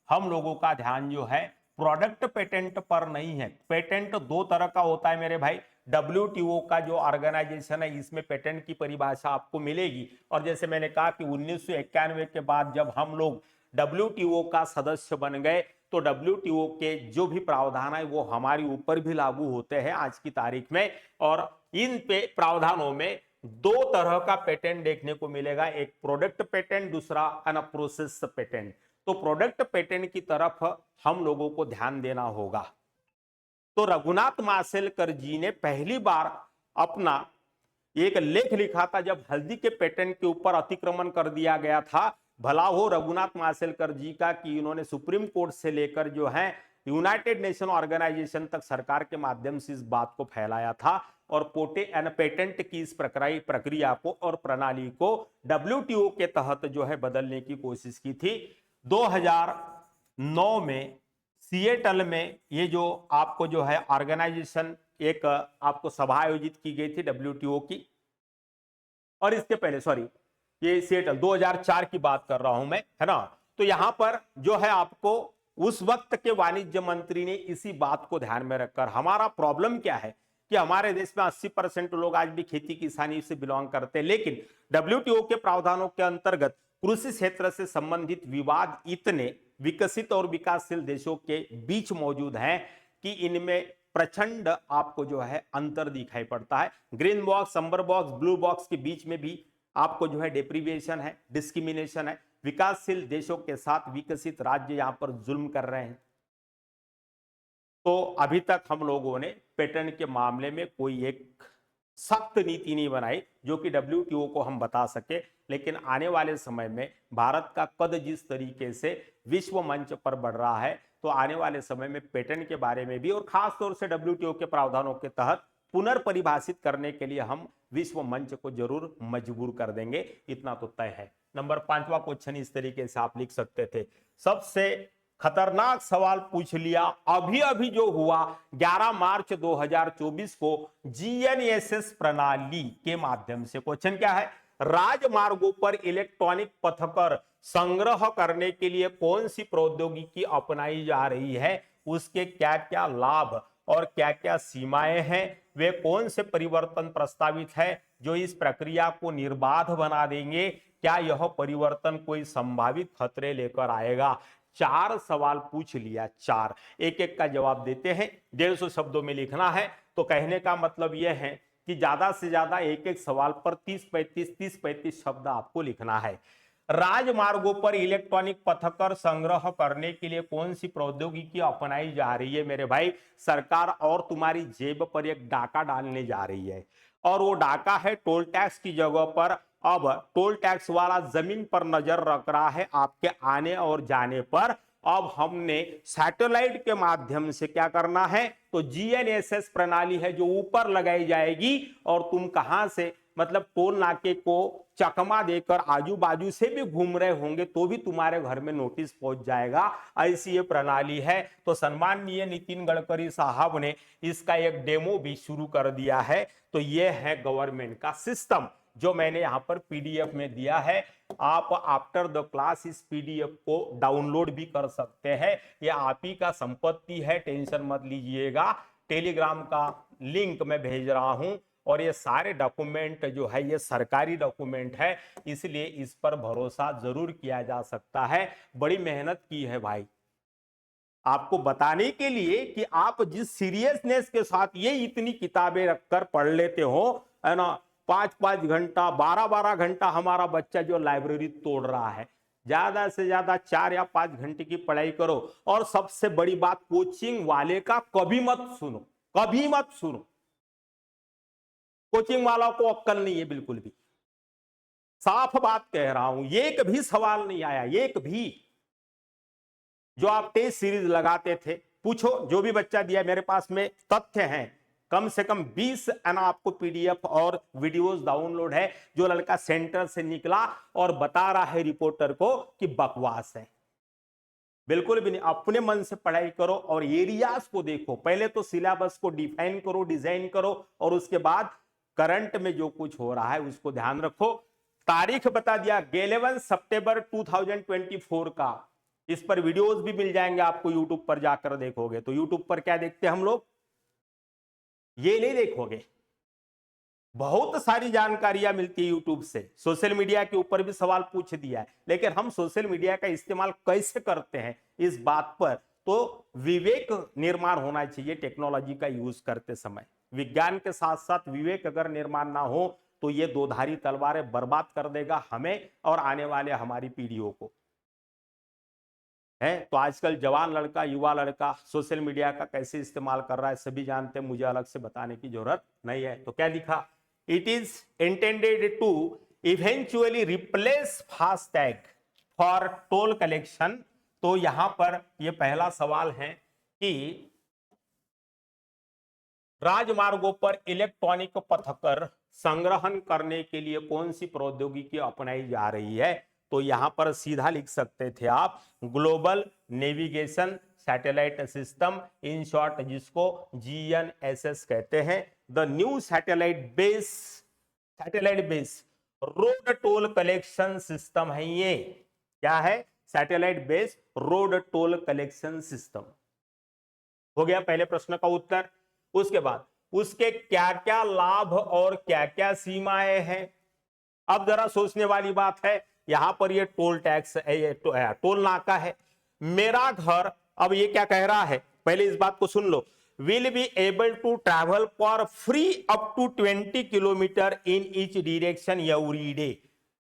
हम लोगों का ध्यान जो है प्रोडक्ट पेटेंट पर नहीं है। पेटेंट 2 तरह का होता है मेरे भाई। WTO का जो ऑर्गेनाइजेशन है, इसमें पेटेंट की परिभाषा आपको मिलेगी। और जैसे मैंने कहा कि 1991 के बाद जब हम लोग WTO का सदस्य बन गए, तो WTO के जो भी प्रावधान है वो हमारे ऊपर भी लागू होते हैं आज की तारीख में। और इन पे प्रावधानों में 2 तरह का पेटेंट देखने को मिलेगा, एक प्रोडक्ट पेटेंट, दूसरा प्रोसेस पेटेंट। तो प्रोडक्ट पेटेंट की तरफ हम लोगों को ध्यान देना होगा। तो रघुनाथ माशेलकर जी ने पहली बार अपना एक लेख लिखा था जब हल्दी के पेटेंट के ऊपर अतिक्रमण कर दिया गया था। भला हो रघुनाथ माशेलकर जी का कि इन्होंने सुप्रीम कोर्ट से लेकर जो है यूनाइटेड नेशन ऑर्गेनाइजेशन तक सरकार के माध्यम से इस बात को फैलाया था और पेटेंट की इस प्रक्रिया को और प्रणाली को WTO के तहत जो है बदलने की कोशिश की थी। 2009 में सिएटल में ये जो आपको जो है ऑर्गेनाइजेशन, एक आपको सभा आयोजित की गई थी WTO की। और इसके पहले सॉरी, ये सिएटल 2004 की बात कर रहा हूं मैं, है ना। तो यहां पर जो है आपको उस वक्त के वाणिज्य मंत्री ने इसी बात को ध्यान में रखकर, हमारा प्रॉब्लम क्या है कि हमारे देश में 80% लोग आज भी खेती किसानी से बिलोंग करते हैं, लेकिन WTO के प्रावधानों के अंतर्गत कृषि क्षेत्र से संबंधित विवाद इतने विकसित और विकासशील देशों के बीच मौजूद हैं कि इनमें प्रचंड आपको जो है अंतर दिखाई पड़ता है। ग्रीन बॉक्स, अंबर बॉक्स, ब्लू बॉक्स के बीच में भी आपको जो है डिप्रीविएशन है, डिस्क्रिमिनेशन है। विकासशील देशों के साथ विकसित राज्य यहां पर जुल्म कर रहे हैं। तो अभी तक हम लोगों ने पेटेंट के मामले में कोई एक सख्त नीति नहीं बनाई जो कि डब्ल्यूटीओ को हम बता सके, लेकिन आने वाले समय में भारत का कद जिस तरीके से विश्व मंच पर बढ़ रहा है, तो आने वाले समय में पेटेंट के बारे में भी और खास तौर से डब्ल्यूटीओ के प्रावधानों के तहत पुनर्परिभाषित करने के लिए हम विश्व मंच को जरूर मजबूर कर देंगे, इतना तो तय है। नंबर 5वां क्वेश्चन इस तरीके से आप लिख सकते थे, सबसे खतरनाक सवाल पूछ लिया अभी अभी जो हुआ 11 मार्च 2024 को जीएनएसएस प्रणाली के माध्यम से। क्वेश्चन क्या है, राजमार्गों पर इलेक्ट्रॉनिक पथकर संग्रह करने के लिए कौन सी प्रौद्योगिकी अपनाई जा रही है, उसके क्या क्या लाभ और क्या क्या सीमाएं हैं, वे कौन से परिवर्तन प्रस्तावित है जो इस प्रक्रिया को निर्बाध बना देंगे, क्या यह परिवर्तन कोई संभावित खतरे लेकर आएगा। 4 सवाल पूछ लिया, 4 एक एक का जवाब देते हैं। 150 शब्दों में लिखना है, तो कहने का मतलब यह है कि ज्यादा से ज्यादा एक एक सवाल पर 30-35 शब्द आपको लिखना है। राजमार्गों पर इलेक्ट्रॉनिक पथकर संग्रह करने के लिए कौन सी प्रौद्योगिकी अपनाई जा रही है मेरे भाई, सरकार और तुम्हारी जेब पर एक डाका डालने जा रही है, और वो डाका है टोल टैक्स की जगह पर अब टोल टैक्स वाला जमीन पर नजर रख रहा है आपके आने और जाने पर। अब हमने सैटेलाइट के माध्यम से क्या करना है, तो जीएनएसएस प्रणाली है जो ऊपर लगाई जाएगी, और तुम कहां से मतलब टोल नाके को चकमा देकर आजू बाजू से भी घूम रहे होंगे तो भी तुम्हारे घर में नोटिस पहुंच जाएगा, ऐसी ये प्रणाली है। तो सम्माननीय नितिन गडकरी साहब ने इसका एक डेमो भी शुरू कर दिया है। तो ये है गवर्नमेंट का सिस्टम जो मैंने यहां पर पीडीएफ में दिया है, आप आफ्टर द क्लास इस पीडीएफ को डाउनलोड भी कर सकते हैं, यह आप ही का संपत्ति है, टेंशन मत लीजिएगा। टेलीग्राम का लिंक मैं भेज रहा हूं, और ये सारे डॉक्यूमेंट जो है ये सरकारी डॉक्यूमेंट है, इसलिए इस पर भरोसा जरूर किया जा सकता है। बड़ी मेहनत की है भाई आपको बताने के लिए कि आप जिस सीरियसनेस के साथ ये इतनी किताबें रखकर पढ़ लेते हो, है ना, 5-5 घंटा 12-12 घंटा हमारा बच्चा जो लाइब्रेरी तोड़ रहा है, ज्यादा से ज्यादा 4 या 5 घंटे की पढ़ाई करो। और सबसे बड़ी बात, कोचिंग वाले का कभी मत सुनो, कभी मत सुनो, कोचिंग वाला को अक्ल नहीं है बिल्कुल भी, साफ बात कह रहा हूं। एक भी सवाल नहीं आया, एक भी। जो आप टेस्ट सीरीज लगाते थे, पूछो जो भी बच्चा दिया, मेरे पास में तथ्य हैं, कम से कम 20 आपको पीडीएफ और वीडियोस डाउनलोड है, जो लड़का सेंटर से निकला और बता रहा है रिपोर्टर को कि बकवास है। बिल्कुल भी नहीं, अपने मन से पढ़ाई करो और एरियाज को देखो। पहले तो सिलेबस को डिफाइन करो, डिजाइन करो, और उसके बाद करंट में जो कुछ हो रहा है उसको ध्यान रखो। तारीख बता दिया 11 सितंबर 2024 का, इस पर वीडियोस भी मिल जाएंगे आपको, यूट्यूब पर जाकर देखोगे तो। यूट्यूब पर क्या देखते हैं हम लोग, ये नहीं देखोगे, बहुत सारी जानकारियां मिलती है यूट्यूब से। सोशल मीडिया के ऊपर भी सवाल पूछ दिया है, लेकिन हम सोशल मीडिया का इस्तेमाल कैसे करते हैं इस बात पर तो विवेक निर्माण होना चाहिए। टेक्नोलॉजी का यूज करते समय विज्ञान के साथ साथ विवेक अगर निर्माण ना हो तो ये दोधारी तलवारें बर्बाद कर देगा हमें और आने वाले हमारी पीढ़ियों को, है। तो आजकल जवान लड़का, युवा लड़का सोशल मीडिया का कैसे इस्तेमाल कर रहा है सभी जानते हैं, मुझे अलग से बताने की जरूरत नहीं है। तो क्या लिखा, it is intended to eventually replace FASTag for toll collection. तो यहां पर यह पहला सवाल है कि राजमार्गों पर इलेक्ट्रॉनिक पथकर संग्रहण करने के लिए कौन सी प्रौद्योगिकी अपनाई जा रही है। तो यहां पर सीधा लिख सकते थे आप, global navigation satellite system, in short जिसको जीएनएसएस कहते हैं। The new satellite base road toll collection system है। ये क्या है, satellite base road toll collection system. हो गया पहले प्रश्न का उत्तर। उसके बाद उसके क्या क्या लाभ और क्या क्या सीमाएं हैं। अब जरा सोचने वाली बात है, यहां पर ये टोल टैक्स है, ये टोल नाका है। मेरा घर, अब ये क्या कह रहा है, पहले इस बात को सुन लो, will be able to travel for free up to 20 kilometre in each direction every day.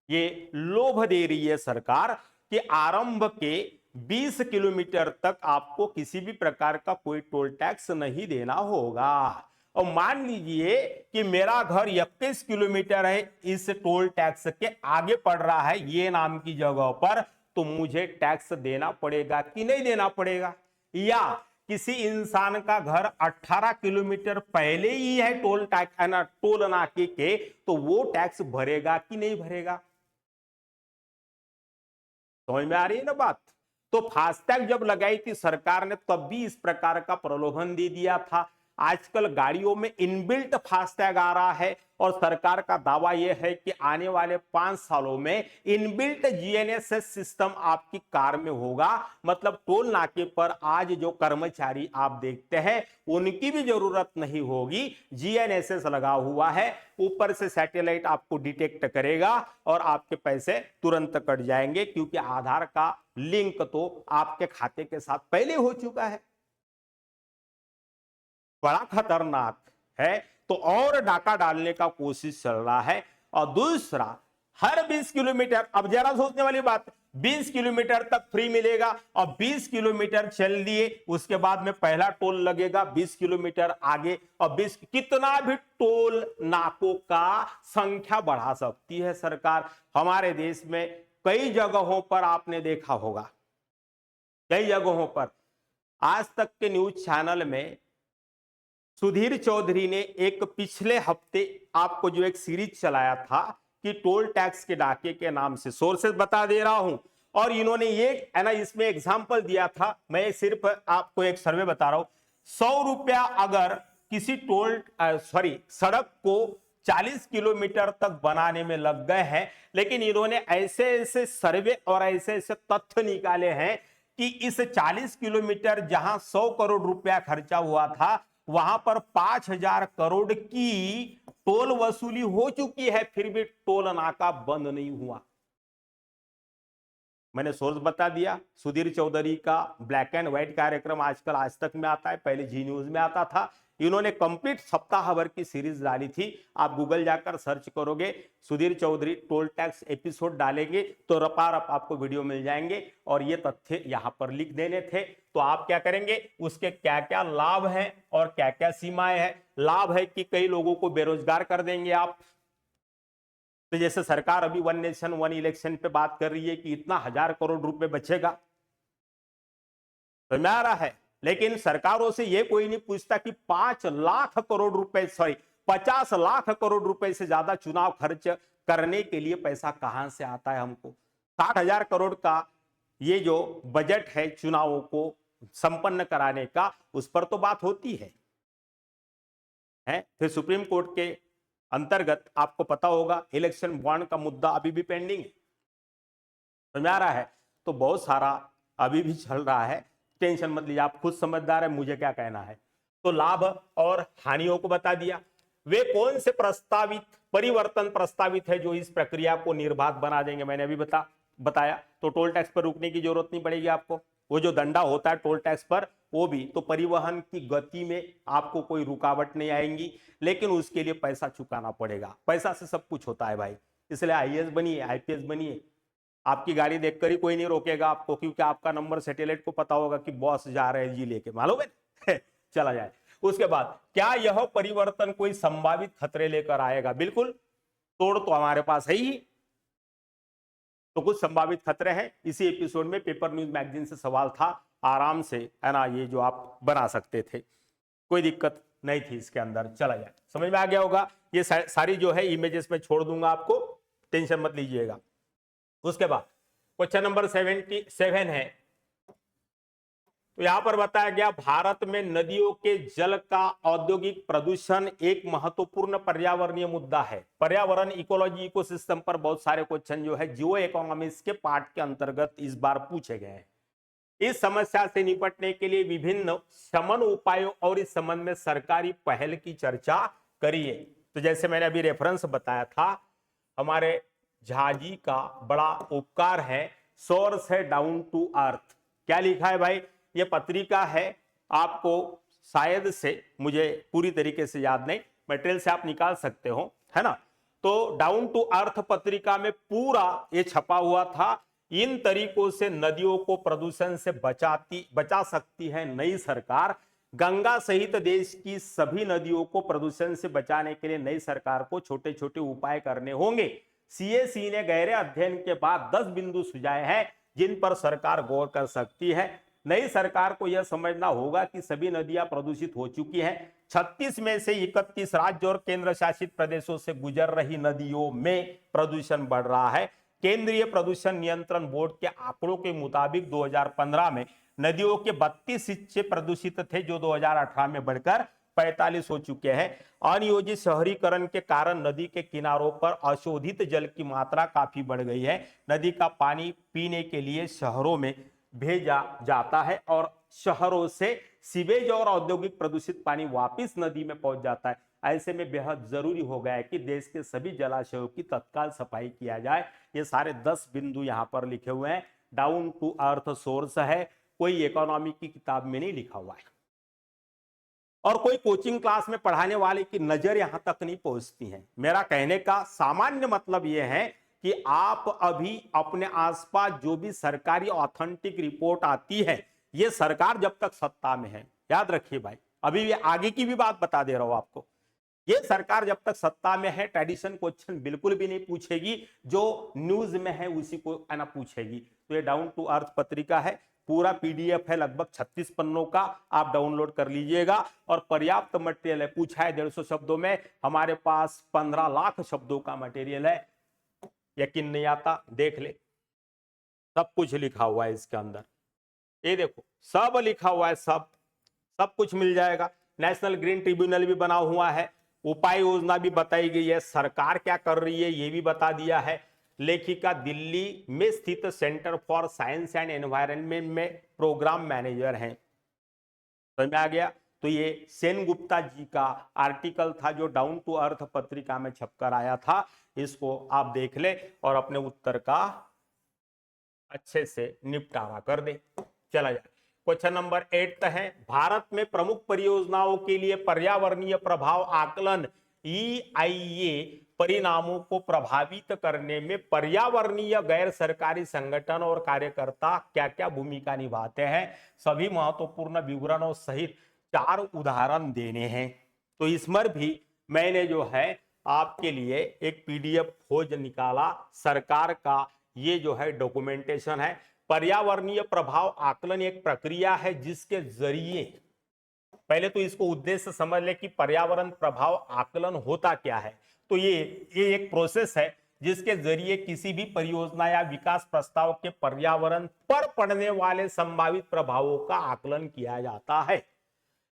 ये लोभ दे रही है सरकार कि आरंभ के 20 किलोमीटर तक आपको किसी भी प्रकार का कोई टोल टैक्स नहीं देना होगा। और मान लीजिए कि मेरा घर 21 किलोमीटर है, इस टोल टैक्स के आगे पड़ रहा है ये नाम की जगह पर, तो मुझे टैक्स देना पड़ेगा कि नहीं देना पड़ेगा? या किसी इंसान का घर 18 किलोमीटर पहले ही है टोल टैक्स ना, टोल नाके के, तो वो टैक्स भरेगा कि नहीं भरेगा? समझ में आ रही है ना बात? तो फास्टैग जब लगाई थी सरकार ने, तब भी इस प्रकार का प्रलोभन दे दिया था। आजकल गाड़ियों में इनबिल्ट फास्टैग आ रहा है और सरकार का दावा यह है कि आने वाले 5 सालों में इनबिल्ट जीएनएसएस सिस्टम आपकी कार में होगा। मतलब टोल नाके पर आज जो कर्मचारी आप देखते हैं उनकी भी जरूरत नहीं होगी, जीएनएसएस लगा हुआ है, ऊपर से सैटेलाइट आपको डिटेक्ट करेगा और आपके पैसे तुरंत कट जाएंगे, क्योंकि आधार का लिंक तो आपके खाते के साथ पहले हो चुका है। बड़ा खतरनाक है। तो और डाका डालने का कोशिश चल रहा है। और दूसरा, हर 20 किलोमीटर, अब जरा सोचने वाली बात, 20 किलोमीटर तक फ्री मिलेगा और 20 किलोमीटर चल दिए उसके बाद में पहला टोल लगेगा 20 किलोमीटर आगे, और 20 कितना भी टोल नाकों का संख्या बढ़ा सकती है सरकार। हमारे देश में कई जगहों पर आपने देखा होगा, कई जगहों पर आज तक के न्यूज चैनल में सुधीर चौधरी ने एक पिछले हफ्ते आपको जो एक सीरीज चलाया था कि टोल टैक्स के डाके के नाम से, सोर्सेस बता दे रहा हूं, और इन्होंने ये है ना इसमें एग्जांपल दिया था, मैं सिर्फ आपको एक सर्वे बता रहा हूं। 100 रुपया अगर किसी सड़क को 40 किलोमीटर तक बनाने में लग गए हैं, लेकिन इन्होंने ऐसे ऐसे सर्वे और ऐसे ऐसे तथ्य निकाले हैं कि इस 40 किलोमीटर जहां 100 करोड़ रुपया खर्चा हुआ था, वहां पर 5,000 करोड़ की टोल वसूली हो चुकी है, फिर भी टोल नाका बंद नहीं हुआ। मैंने सोर्स बता दिया। सुधीर चौधरी का ब्लैक एंड व्हाइट कार्यक्रम आजकल आज तक में आता है, पहले जी न्यूज में आता था। इन्होंने कंप्लीट सप्ताह भर की सीरीज डाली थी। आप गूगल जाकर सर्च करोगे Sudhir Chaudhary toll tax episode डालेंगे तो रपारप आपको वीडियो मिल जाएंगे, और ये तथ्य यहां पर लिख देने थे। तो आप क्या करेंगे, उसके क्या क्या लाभ हैं और क्या क्या सीमाएं हैं। लाभ है कि कई लोगों को बेरोजगार कर देंगे आप। तो जैसे सरकार अभी वन नेशन वन इलेक्शन पे बात कर रही है कि इतना 1,000 करोड़ रुपए बचेगा, तो में आ रहा है, लेकिन सरकारों से यह कोई नहीं पूछता कि 5 लाख करोड़ रुपए 50 लाख करोड़ रुपए से ज्यादा चुनाव खर्च करने के लिए पैसा कहां से आता है हमको। 60,000 करोड़ का ये जो बजट है चुनावों को संपन्न कराने का, उस पर तो बात होती है। फिर सुप्रीम कोर्ट के अंतर्गत आपको पता होगा इलेक्शन बॉन्ड का मुद्दा अभी भी पेंडिंग है, समझ आ रहा है। तो बहुत सारा अभी भी चल रहा है, टेंशन मत लीजिए, आप खुद समझदार है, मुझे क्या कहना है। तो लाभ और हानियों को बता दिया। वे कौन से प्रस्तावित परिवर्तन प्रस्तावित है जो इस प्रक्रिया को निर्बाध बना देंगे, मैंने अभी बताया। तो टोल टैक्स पर रुकने की जरूरत नहीं पड़ेगी आपको। वो जो दंडा होता है टोल टैक्स पर, वो भी तो परिवहन की गति में आपको कोई रुकावट नहीं आएगी, लेकिन उसके लिए पैसा चुकाना पड़ेगा। पैसा से सब कुछ होता है भाई, इसलिए आईएएस बनिए, आईपीएस बनिए। आपकी गाड़ी देखकर ही कोई नहीं रोकेगा आपको, क्योंकि आपका नंबर सैटेलाइट को पता होगा कि बॉस जा रहे हैं जी लेके, मालूम है चला जाए। उसके बाद क्या यह परिवर्तन कोई संभावित खतरे लेकर आएगा? बिल्कुल, तोड़ तो हमारे पास है ही। तो कुछ संभावित खतरे हैं। इसी एपिसोड में पेपर न्यूज मैगजीन से सवाल था, आराम से है ना, ये जो आप बना सकते थे, कोई दिक्कत नहीं थी इसके अंदर। चला जाए, समझ में आ गया होगा। ये सारी जो है इमेजेस में छोड़ दूंगा आपको, टेंशन मत लीजिएगा। उसके बाद क्वेश्चन नंबर 77 है। तो यहां पर बताया गया भारत में नदियों के जल का औद्योगिक प्रदूषण एक महत्वपूर्ण पर्यावरणीय मुद्दा है। पर्यावरण, इकोलॉजी, इकोसिस्टम पर बहुत सारे क्वेश्चन जो है जियो इकोनॉमिक्स के पार्ट के अंतर्गत इस बार पूछे गए हैं। इस समस्या से निपटने के लिए विभिन्न शमन उपायों और इस संबंध में सरकारी पहल की चर्चा करिए। तो जैसे मैंने अभी रेफरेंस बताया था, हमारे झाजी का बड़ा उपकार है, सोर्स है डाउन टू अर्थ। क्या लिखा है भाई? ये पत्रिका है, आपको शायद से, मुझे पूरी तरीके से याद नहीं, मटेरियल से आप निकाल सकते हो, है ना। तो डाउन टू अर्थ पत्रिका में पूरा ये छपा हुआ था इन तरीकों से नदियों को प्रदूषण से बचा सकती है नई सरकार। गंगा सहित देश की सभी नदियों को प्रदूषण से बचाने के लिए नई सरकार को छोटे छोटे उपाय करने होंगे। सीएसी ने गहरे अध्ययन के बाद 10 बिंदु सुझाए हैं जिन पर सरकार गौर कर सकती है। नई सरकार को यह समझना होगा कि सभी नदियां प्रदूषित हो चुकी हैं। 36 में से 31 राज्य और केंद्र शासित प्रदेशों से गुजर रही नदियों में प्रदूषण बढ़ रहा है। केंद्रीय प्रदूषण नियंत्रण बोर्ड के आंकड़ों के मुताबिक 2015 में नदियों के 32 हिस्से प्रदूषित थे, जो 2018 में बढ़कर 45 हो चुके हैं। अनियोजित शहरीकरण के कारण नदी के किनारों पर अशोधित जल की मात्रा काफी बढ़ गई है। नदी का पानी पीने के लिए शहरों में भेजा जाता है और शहरों से सीवेज और औद्योगिक प्रदूषित पानी वापस नदी में पहुंच जाता है। ऐसे में बेहद जरूरी हो गया है कि देश के सभी जलाशयों की तत्काल सफाई किया जाए। ये सारे 10 बिंदु यहां पर लिखे हुए हैं, डाउन टू अर्थ सोर्स है, कोई इकोनॉमी की किताब में नहीं लिखा हुआ है और कोई कोचिंग क्लास में पढ़ाने वाले की नजर यहां तक नहीं पहुंचती है। मेरा कहने का सामान्य मतलब यह है कि आप अभी अपने आसपास जो भी सरकारी ऑथेंटिक रिपोर्ट आती है, ये सरकार जब तक सत्ता में है, याद रखिए भाई, अभी ये आगे की भी बात बता दे रहा हूं आपको, ये सरकार जब तक सत्ता में है ट्रेडिशन क्वेश्चन बिल्कुल भी नहीं पूछेगी, जो न्यूज में है उसी को ना पूछेगी। तो ये डाउन टू अर्थ पत्रिका है, पूरा पीडीएफ है, लगभग 36 पन्नों का, आप डाउनलोड कर लीजिएगा और पर्याप्त मटेरियल है। पूछा है 150 शब्दों में, हमारे पास 15 लाख शब्दों का मटेरियल है। यकीन नहीं आता, देख ले, सब कुछ लिखा हुआ है इसके अंदर, ये देखो सब लिखा हुआ है, सब कुछ मिल जाएगा। नेशनल ग्रीन ट्रिब्यूनल भी बना हुआ है, उपाय योजना भी बताई गई है, सरकार क्या कर रही है ये भी बता दिया है। लेखिका दिल्ली में स्थित centre for science and environment में प्रोग्राम मैनेजर हैं। समझ में आ गया? तो ये सेन गुप्ता जी का आर्टिकल था जो डाउन टू अर्थ पत्रिका में छपकर आया था, इसको आप देख ले और अपने उत्तर का अच्छे से निपटारा कर दे। चला जाए, क्वेश्चन नंबर 8 है, भारत में प्रमुख परियोजनाओं के लिए पर्यावरणीय प्रभाव आकलन EIA परिणामों को प्रभावित करने में पर्यावरणीय गैर सरकारी संगठन और कार्यकर्ता क्या क्या भूमिका निभाते हैं, सभी महत्वपूर्ण विवरणों सहित 4 उदाहरण देने हैं। तो इसमें भी मैंने जो है आपके लिए एक PDF खोज निकाला, सरकार का ये जो है डॉक्यूमेंटेशन है। पर्यावरणीय प्रभाव आकलन एक प्रक्रिया है जिसके जरिए, पहले तो इसको उद्देश्य समझ ले कि पर्यावरण प्रभाव आकलन होता क्या है। तो ये एक प्रोसेस है जिसके जरिए किसी भी परियोजना या विकास प्रस्ताव के पर्यावरण पर पड़ने वाले संभावित प्रभावों का आकलन किया जाता है।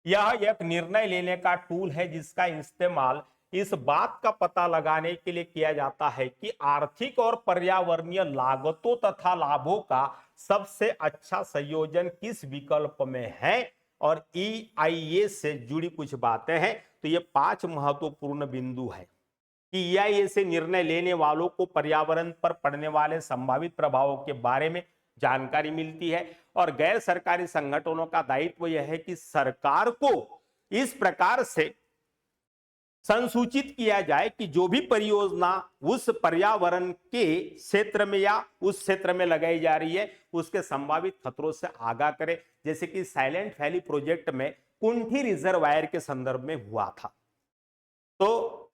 यह एक निर्णय लेने का टूल है जिसका इस्तेमाल इस बात का पता लगाने के लिए किया जाता है कि आर्थिक और पर्यावरणीय लागतों तथा लाभों का सबसे अच्छा संयोजन किस विकल्प में है, और EIA से जुड़ी कुछ बातें हैं। तो ये 5 महत्वपूर्ण बिंदु है कि EIA से निर्णय लेने वालों को पर्यावरण पर पड़ने वाले संभावित प्रभावों के बारे में जानकारी मिलती है और गैर सरकारी संगठनों का दायित्व यह है कि सरकार को इस प्रकार से संसूचित किया जाए कि जो भी परियोजना उस पर्यावरण के क्षेत्र में या उस क्षेत्र में लगाई जा रही है उसके संभावित खतरों से आगाह करे, जैसे कि साइलेंट वैली प्रोजेक्ट में कुंठी रिजर्वायर के संदर्भ में हुआ था। तो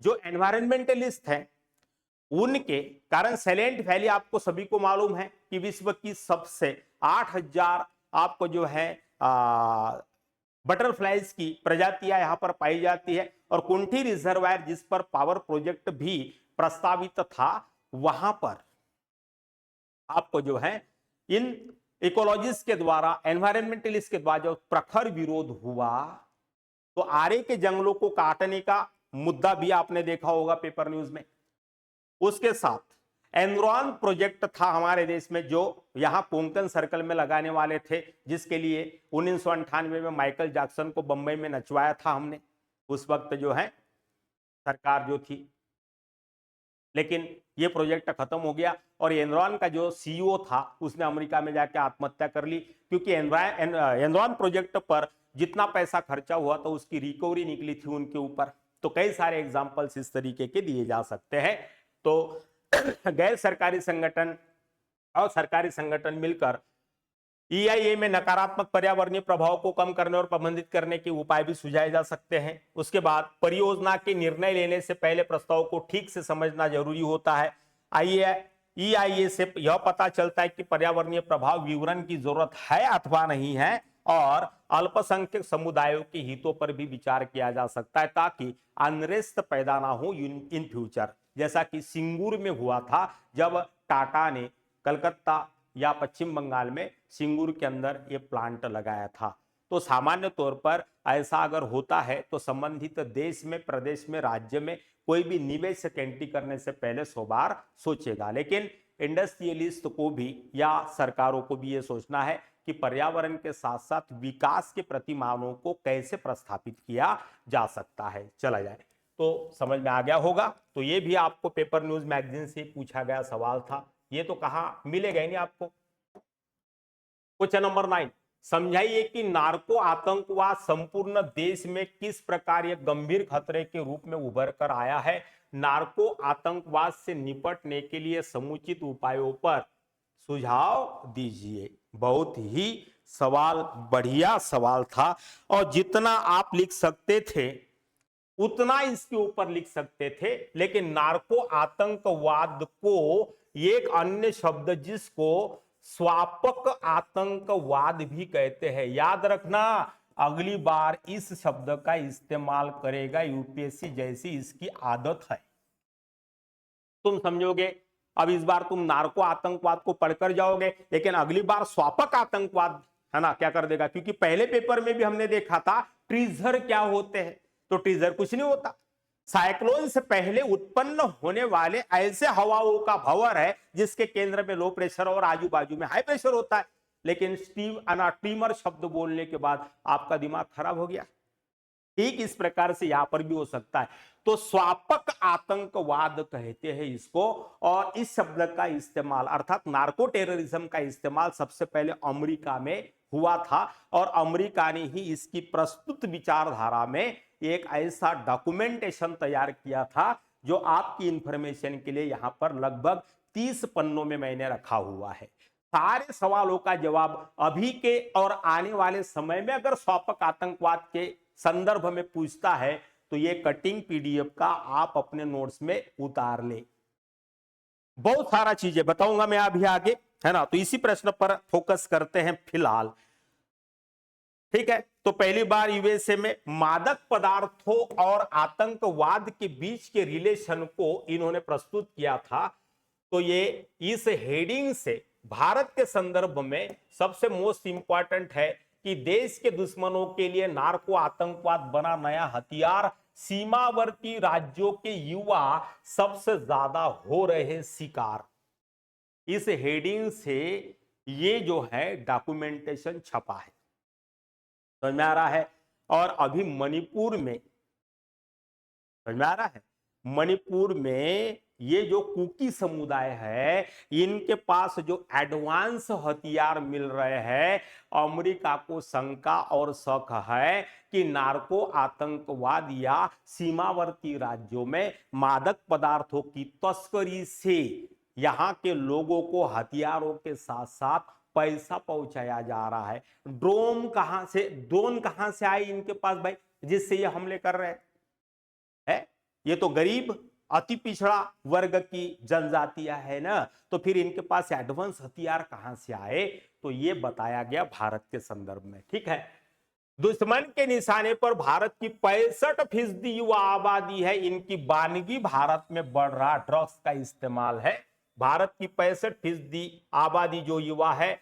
जो एनवायरमेंटलिस्ट हैं उनके कारण साइलेंट वैली, आपको सभी को मालूम है कि विश्व की सबसे 8000 आपको जो है बटरफ्लाइज की प्रजातियां यहां पर पाई जाती है, और कुंठी रिजर्वायर जिस पर पावर प्रोजेक्ट भी प्रस्तावित था, वहां पर आपको जो है इन इकोलॉजिस्ट के द्वारा, एनवायरमेंटलिस्ट के द्वारा जो प्रखर विरोध हुआ, तो आरे के जंगलों को काटने का मुद्दा भी आपने देखा होगा पेपर न्यूज में। उसके साथ एनरॉन प्रोजेक्ट था हमारे देश में जो यहां कोंकण सर्कल में लगाने वाले थे, जिसके लिए 1998 में माइकल जैक्सन को बंबई में नचवाया था हमने, उस वक्त जो है सरकार जो थी। लेकिन ये प्रोजेक्ट खत्म हो गया और एनरॉन का जो CEO था उसने अमेरिका में जाके आत्महत्या कर ली, क्योंकि एनरॉन प्रोजेक्ट पर जितना पैसा खर्चा हुआ तो उसकी रिकवरी निकली थी उनके ऊपर। तो कई सारे एग्जाम्पल्स इस तरीके के दिए जा सकते हैं। तो गैर सरकारी संगठन और सरकारी संगठन मिलकर ईआईए में नकारात्मक पर्यावरणीय प्रभाव को कम करने और प्रबंधित करने के उपाय भी सुझाए जा सकते हैं। उसके बाद परियोजना के निर्णय लेने से पहले प्रस्ताव को ठीक से समझना जरूरी होता है। आइए ईआईए से यह पता चलता है कि पर्यावरणीय प्रभाव विवरण की जरूरत है अथवा नहीं है, और अल्पसंख्यक समुदायों के हितों पर भी विचार किया जा सकता है ताकि अनरेस्ट पैदा ना हो इन फ्यूचर, जैसा कि सिंगूर में हुआ था जब टाटा ने कलकत्ता या पश्चिम बंगाल में सिंगूर के अंदर ये प्लांट लगाया था। तो सामान्य तौर पर ऐसा अगर होता है तो संबंधित देश में, प्रदेश में, राज्य में कोई भी निवेश एंट्री करने से पहले 100 बार सोचेगा। लेकिन इंडस्ट्रियलिस्ट को भी या सरकारों को भी ये सोचना है कि पर्यावरण के साथ साथ विकास के प्रतिमानों को कैसे प्रस्थापित किया जा सकता है। चला जाए तो समझ में आ गया होगा। तो ये भी आपको पेपर न्यूज मैगजीन से पूछा गया सवाल था। ये तो कहां मिलेगा ही नहीं आपको। क्वेश्चन नंबर 9, समझाइए कि नार्को आतंकवाद संपूर्ण देश में किस प्रकार एक गंभीर खतरे के रूप में उभर कर आया है। नार्को आतंकवाद से निपटने के लिए समुचित उपायों पर सुझाव दीजिए। बहुत ही सवाल, बढ़िया सवाल था, और जितना आप लिख सकते थे उतना इसके ऊपर लिख सकते थे। लेकिन नार्को आतंकवाद को एक अन्य शब्द जिसको स्वापक आतंकवाद भी कहते हैं, याद रखना, अगली बार इस शब्द का इस्तेमाल करेगा यूपीएससी, जैसी इसकी आदत है तुम समझोगे। अब इस बार तुम नार्को आतंकवाद को पढ़कर जाओगे, लेकिन अगली बार स्वापक आतंकवाद है ना क्या कर देगा, क्योंकि पहले पेपर में भी हमने देखा था ट्रीजर क्या होते हैं। तो ट्रीजर कुछ नहीं होता, साइक्लोन से पहले उत्पन्न होने वाले ऐसे हवाओं का भंवर है जिसके केंद्र में लो प्रेशर और आजू बाजू में हाई प्रेशर होता है। लेकिन ट्रीमर शब्द बोलने के बाद आपका दिमाग खराब हो गया। ठीक इस प्रकार से यहां पर भी हो सकता है। तो स्वापक आतंकवाद कहते हैं इसको, और इस शब्द का इस्तेमाल अर्थात नार्को टेररिज्म का इस्तेमाल सबसे पहले अमेरिका में हुआ था, और अमेरिका ने ही इसकी प्रस्तुत विचारधारा में एक ऐसा डॉक्यूमेंटेशन तैयार किया था जो आपकी इंफॉर्मेशन के लिए यहां पर लगभग 30 पन्नों में मैंने रखा हुआ है। सारे सवालों का जवाब अभी के और आने वाले समय में अगर स्वापक आतंकवाद के संदर्भ में पूछता है तो ये कटिंग पीडीएफ का आप अपने नोट्स में उतार ले। बहुत सारा चीजें बताऊंगा मैं अभी आगे, है ना। तो इसी प्रश्न पर फोकस करते हैं फिलहाल, ठीक है। तो पहली बार यूएसए में मादक पदार्थों और आतंकवाद के बीच के रिलेशन को इन्होंने प्रस्तुत किया था। तो ये इस हेडिंग से भारत के संदर्भ में सबसे मोस्ट इंपॉर्टेंट है कि देश के दुश्मनों के लिए नार्को आतंकवाद बना नया हथियार, सीमावर्ती राज्यों के युवा सबसे ज्यादा हो रहे शिकार। इस हेडिंग से ये जो है डॉक्यूमेंटेशन छपा है, समझ में आ रहा है। और अभी मणिपुर में, समझ में आ रहा है, मणिपुर में ये जो कुकी समुदाय है इनके पास जो एडवांस हथियार मिल रहे हैं, अमेरिका को शंका और शक है कि नार्को आतंकवाद या सीमावर्ती राज्यों में मादक पदार्थों की तस्करी से यहां के लोगों को हथियारों के साथ साथ पैसा पहुंचाया जा रहा है। ड्रोन कहां से आए इनके पास भाई, जिससे ये हमले कर रहे हैं। ये तो गरीब अति पिछड़ा वर्ग की जनजातियां है ना, तो फिर इनके पास एडवांस हथियार कहां से आए, तो ये बताया गया भारत के संदर्भ में, ठीक है। दुश्मन के निशाने पर भारत की 65% युवा आबादी है, इनकी वानगी भारत में बढ़ रहा ड्रग्स का इस्तेमाल है। भारत की 65% आबादी जो युवा है,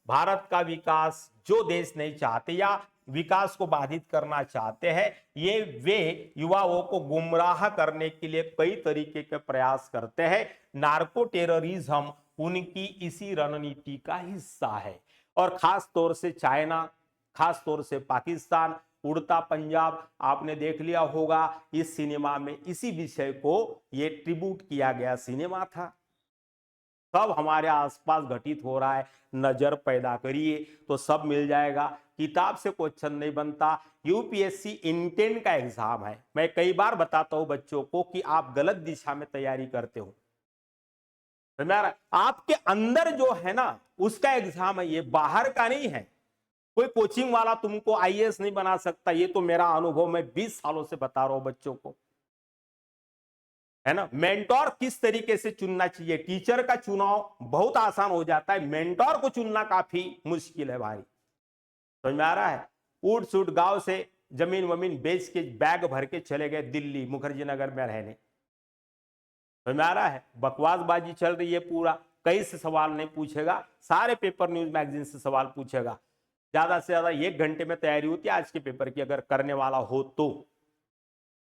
भारत का विकास जो देश नहीं चाहते या विकास को बाधित करना चाहते हैं, ये वे युवाओं को गुमराह करने के लिए कई तरीके के प्रयास करते हैं। नार्को टेररिज्म उनकी इसी रणनीति का हिस्सा है, और खास तौर से चाइना, खास तौर से पाकिस्तान, उड़ता पंजाब आपने देख लिया होगा। इस सिनेमा में इसी विषय को ये ट्रिब्यूट किया गया सिनेमा था। सब हमारे आसपास घटित हो रहा है, नजर पैदा करिए तो सब मिल जाएगा। किताब से क्वेश्चन नहीं बनता, यूपीएससी इंटेंट का एग्जाम है। मैं कई बार बताता हूं बच्चों को कि आप गलत दिशा में तैयारी करते हो। समझ में आ रहा है? आपके अंदर जो है ना उसका एग्जाम है, ये बाहर का नहीं है। कोई कोचिंग वाला तुमको आईएएस नहीं बना सकता, ये तो मेरा अनुभव, मैं 20 सालों से बता रहा हूं बच्चों को, है ना। मेंटोर किस तरीके से चुनना चाहिए, टीचर का चुनाव बहुत आसान हो जाता है, मेंटोर को चुनना काफी मुश्किल है भाई। समझ में आ रहा है? ऊट सूट गांव से जमीन वमीन बेच के बैग भर के चले गए दिल्ली मुखर्जी नगर में रहने। समझ में आ रहा है? बकवासबाजी चल रही है पूरा, कहीं से सवाल नहीं पूछेगा, सारे पेपर न्यूज मैगजीन से सवाल पूछेगा, ज्यादा से ज्यादा 1 घंटे में तैयारी होती है आज के पेपर की, अगर करने वाला हो तो।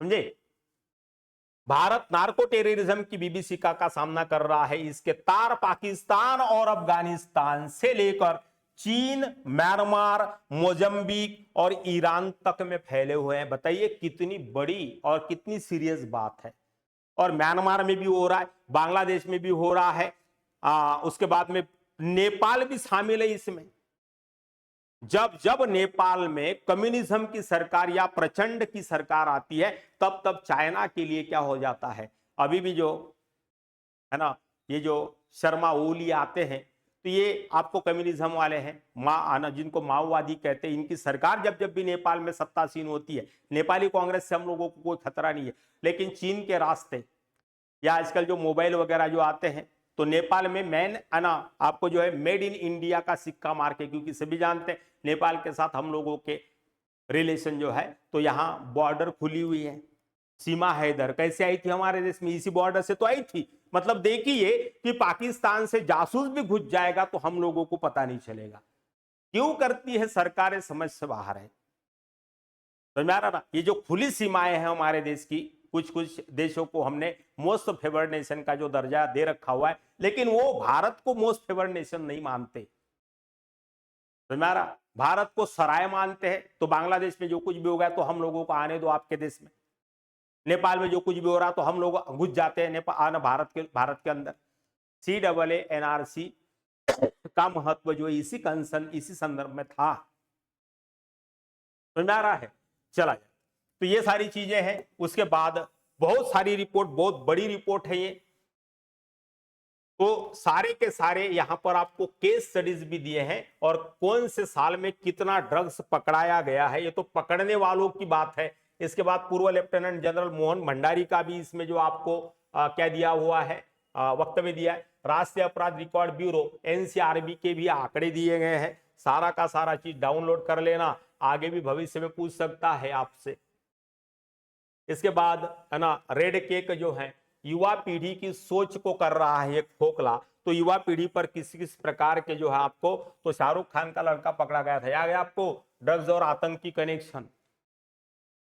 समझे? भारत नार्को टेररिज्म की विभीषिका का सामना कर रहा है, इसके तार पाकिस्तान और अफगानिस्तान से लेकर चीन, म्यांमार, मोजम्बिक और ईरान तक में फैले हुए हैं। बताइए कितनी बड़ी और कितनी सीरियस बात है। और म्यांमार में भी हो रहा है, बांग्लादेश में भी हो रहा है, उसके बाद में नेपाल भी शामिल है इसमें। जब जब नेपाल में कम्युनिज्म की सरकार या प्रचंड की सरकार आती है, तब तब चाइना के लिए क्या हो जाता है। अभी भी जो है ना, ये जो शर्मा ओली आते हैं, तो ये आपको कम्युनिज्म वाले हैं, जिनको माओवादी कहते हैं, इनकी सरकार जब जब भी नेपाल में सत्तासीन होती है, नेपाली कांग्रेस से हम लोगों को कोई खतरा नहीं है, लेकिन चीन के रास्ते या आजकल जो मोबाइल वगैरह जो आते हैं, तो नेपाल में मैन आपको जो है मेड इन इंडिया का सिक्का मार के, क्योंकि सभी जानते हैं नेपाल के साथ हम लोगों के रिलेशन जो है, तो यहाँ बॉर्डर खुली हुई है, सीमा है इधर। कैसे आई थी हमारे देश में? इसी बॉर्डर से तो आई थी। मतलब देखिए कि पाकिस्तान से जासूस भी घुस जाएगा तो हम लोगों को पता नहीं चलेगा। क्यों करती है सरकारें, समझ से बाहर है। समझ में आ रहा ना? ये जो खुली सीमाएं हैं हमारे देश की, कुछ कुछ देशों को हमने मोस्ट फेवर्ड नेशन का जो दर्जा दे रखा हुआ है, लेकिन वो भारत को मोस्ट फेवर्ड नेशन नहीं मानते। समझ में आ रहा? भारत को सराय मानते हैं। तो बांग्लादेश में जो कुछ भी हो गया तो हम लोगों को आने दो आपके देश में, नेपाल में जो कुछ भी हो रहा तो हम लोग घुस जाते हैं नेपाल, भारत के अंदर। CAA-NRC का महत्व जो इसी कंसर्न, इसी संदर्भ में था। समझ में आ रहा है? चला जाए तो ये सारी चीजें हैं। उसके बाद बहुत सारी रिपोर्ट, बहुत बड़ी रिपोर्ट है ये, तो सारे के सारे यहां पर आपको केस स्टडीज भी दिए हैं, और कौन से साल में कितना ड्रग्स पकड़ाया गया है, ये तो पकड़ने वालों की बात है। इसके बाद पूर्व लेफ्टिनेंट जनरल मोहन भंडारी का भी इसमें जो आपको क्या दिया हुआ है, वक्तव्य दिया है। राष्ट्रीय अपराध रिकॉर्ड ब्यूरो NCRB के भी आंकड़े दिए गए हैं। सारा का सारा चीज डाउनलोड कर लेना, आगे भी भविष्य में पूछ सकता है आपसे। इसके बाद है ना, रेड केक जो है युवा पीढ़ी की सोच को कर रहा है एक खोखला। तो युवा पीढ़ी पर किस किस प्रकार के जो है आपको, तो शाहरुख खान का लड़का पकड़ा गया था, याद है आपको? ड्रग्स और आतंक की कनेक्शन,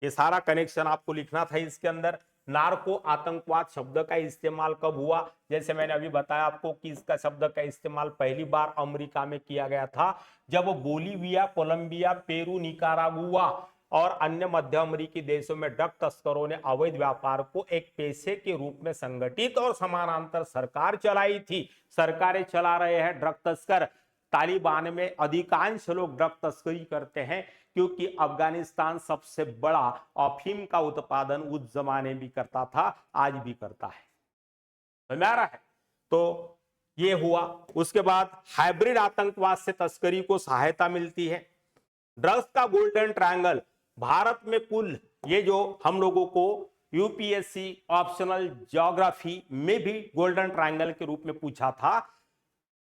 ये सारा कनेक्शन आपको लिखना था इसके अंदर। नार्को आतंकवाद शब्द का इस्तेमाल कब हुआ? जैसे मैंने अभी बताया आपको कि इसका शब्द का इस्तेमाल पहली बार अमेरिका में किया गया था, जब बोलीविया, कोलंबिया, पेरू, निकारागुआ और अन्य मध्य अमेरिकी देशों में ड्रग तस्करों ने अवैध व्यापार को एक पेशे के रूप में संगठित और समानांतर सरकार चलाई थी। सरकारें चला रहे हैं ड्रग तस्कर। तालिबान में अधिकांश लोग ड्रग तस्करी करते हैं, क्योंकि अफगानिस्तान सबसे बड़ा अफीम का उत्पादन उस जमाने भी करता था, आज भी करता है। समझ आ रहा है? तो ये हुआ। उसके बाद हाइब्रिड आतंकवाद से तस्करी को सहायता मिलती है। ड्रग्स का गोल्डन ट्रायंगल, भारत में कुल ये जो हम लोगों को UPSC ऑप्शनल ज्योग्राफी में भी गोल्डन ट्रायंगल के रूप में पूछा था,